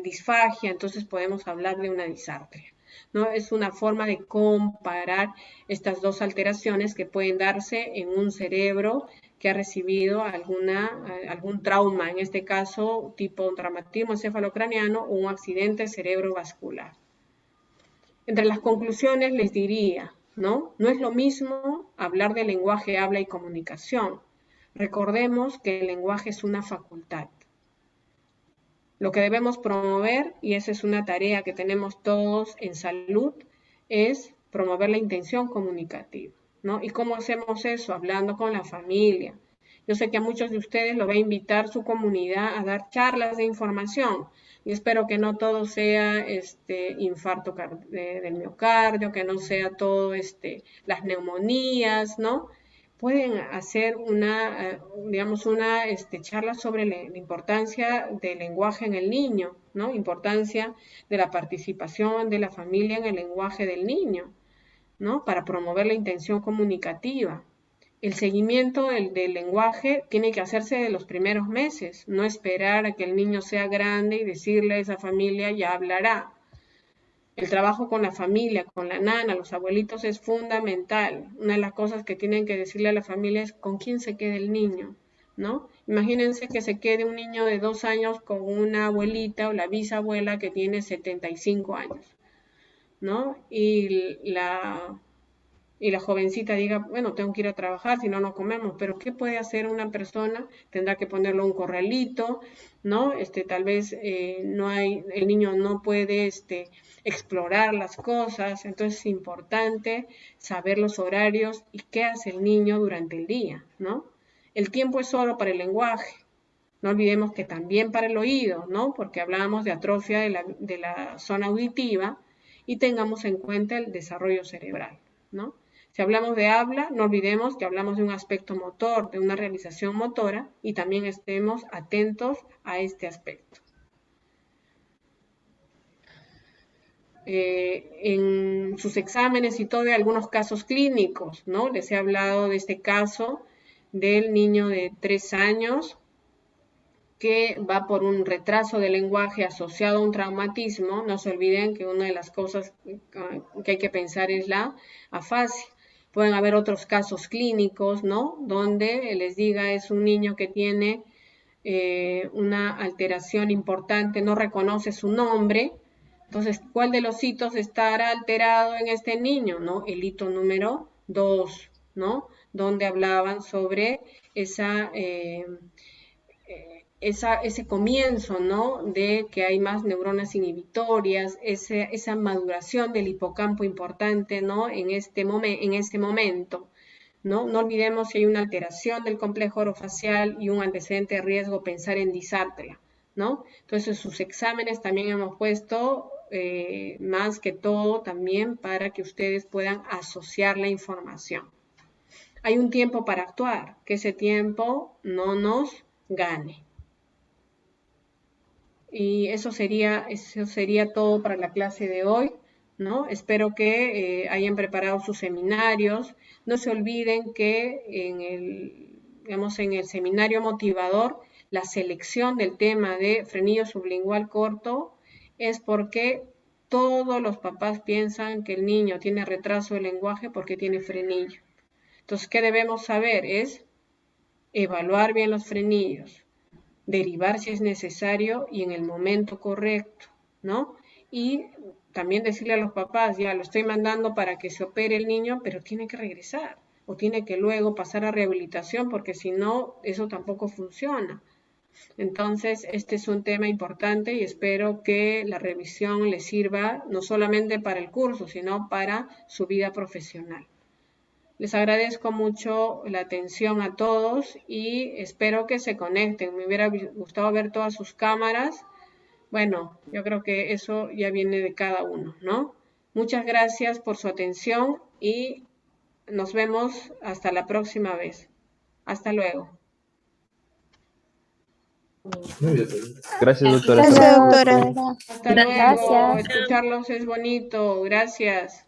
disfagia, entonces podemos hablar de una disartria, ¿no? Es una forma de comparar estas dos alteraciones que pueden darse en un cerebro que ha recibido algún trauma, en este caso tipo un traumatismo encefalocraniano o un accidente cerebrovascular. Entre las conclusiones les diría, ¿no? No es lo mismo hablar de lenguaje, habla y comunicación. Recordemos que el lenguaje es una facultad. Lo que debemos promover, y esa es una tarea que tenemos todos en salud, es promover la intención comunicativa, ¿no? ¿Y cómo hacemos eso? Hablando con la familia. Yo sé que a muchos de ustedes lo va a invitar su comunidad a dar charlas de información, y espero que no todo sea infarto del miocardio, que no sea todo las neumonías, ¿no? Pueden hacer digamos, una charla sobre la importancia del lenguaje en el niño, ¿no? Importancia de la participación de la familia en el lenguaje del niño, ¿no? Para promover la intención comunicativa. El seguimiento del lenguaje tiene que hacerse de los primeros meses, no esperar a que el niño sea grande y decirle a esa familia ya hablará. El trabajo con la familia, con la nana, los abuelitos es fundamental. Una de las cosas que tienen que decirle a la familia es con quién se queda el niño, ¿no? Imagínense que se quede un niño de 2 años con una abuelita o la bisabuela que tiene 75 años, ¿no? Y la jovencita diga, bueno, tengo que ir a trabajar, si no, no comemos, pero ¿qué puede hacer una persona? Tendrá que ponerlo en un corralito, ¿no? Tal vez el niño no puede explorar las cosas, entonces es importante saber los horarios y qué hace el niño durante el día, ¿no? El tiempo es solo para el lenguaje, no olvidemos que también para el oído, ¿no? Porque hablábamos de atrofia de la zona auditiva y tengamos en cuenta el desarrollo cerebral, ¿no? Si hablamos de habla, no olvidemos que hablamos de un aspecto motor, de una realización motora, y también estemos atentos a este aspecto. En sus exámenes y todo, hay algunos casos clínicos, ¿no? Les he hablado de este caso del niño de 3 años que va por un retraso de lenguaje asociado a un traumatismo. No se olviden que una de las cosas que hay que pensar es la afasia. Pueden haber otros casos clínicos, ¿no? Donde les diga es un niño que tiene una alteración importante, no reconoce su nombre. Entonces, ¿cuál de los hitos estará alterado en este niño? ¿No? El hito número 2, ¿no? Donde hablaban sobre ese comienzo, ¿no? De que hay más neuronas inhibitorias, esa maduración del hipocampo importante, ¿no? En este momento, ¿no? No olvidemos si hay una alteración del complejo orofacial y un antecedente de riesgo, pensar en disartria, ¿no? Entonces, sus exámenes también hemos puesto más que todo también para que ustedes puedan asociar la información. Hay un tiempo para actuar, que ese tiempo no nos gane. Y eso sería todo para la clase de hoy, ¿no? Espero que hayan preparado sus seminarios. No se olviden que en el seminario motivador, la selección del tema de frenillo sublingual corto es porque todos los papás piensan que el niño tiene retraso de lenguaje porque tiene frenillo. Entonces, ¿qué debemos saber? Es evaluar bien los frenillos, derivar si es necesario y en el momento correcto, ¿no? Y también decirle a los papás, ya lo estoy mandando para que se opere el niño, pero tiene que regresar o tiene que luego pasar a rehabilitación porque si no, eso tampoco funciona. Entonces, este es un tema importante y espero que la revisión les sirva no solamente para el curso, sino para su vida profesional. Les agradezco mucho la atención a todos y espero que se conecten. Me hubiera gustado ver todas sus cámaras. Bueno, yo creo que eso ya viene de cada uno, ¿no? Muchas gracias por su atención y nos vemos hasta la próxima vez. Hasta luego. Gracias, doctora. Gracias, doctora. Hasta luego. Gracias. Escucharlos es bonito. Gracias.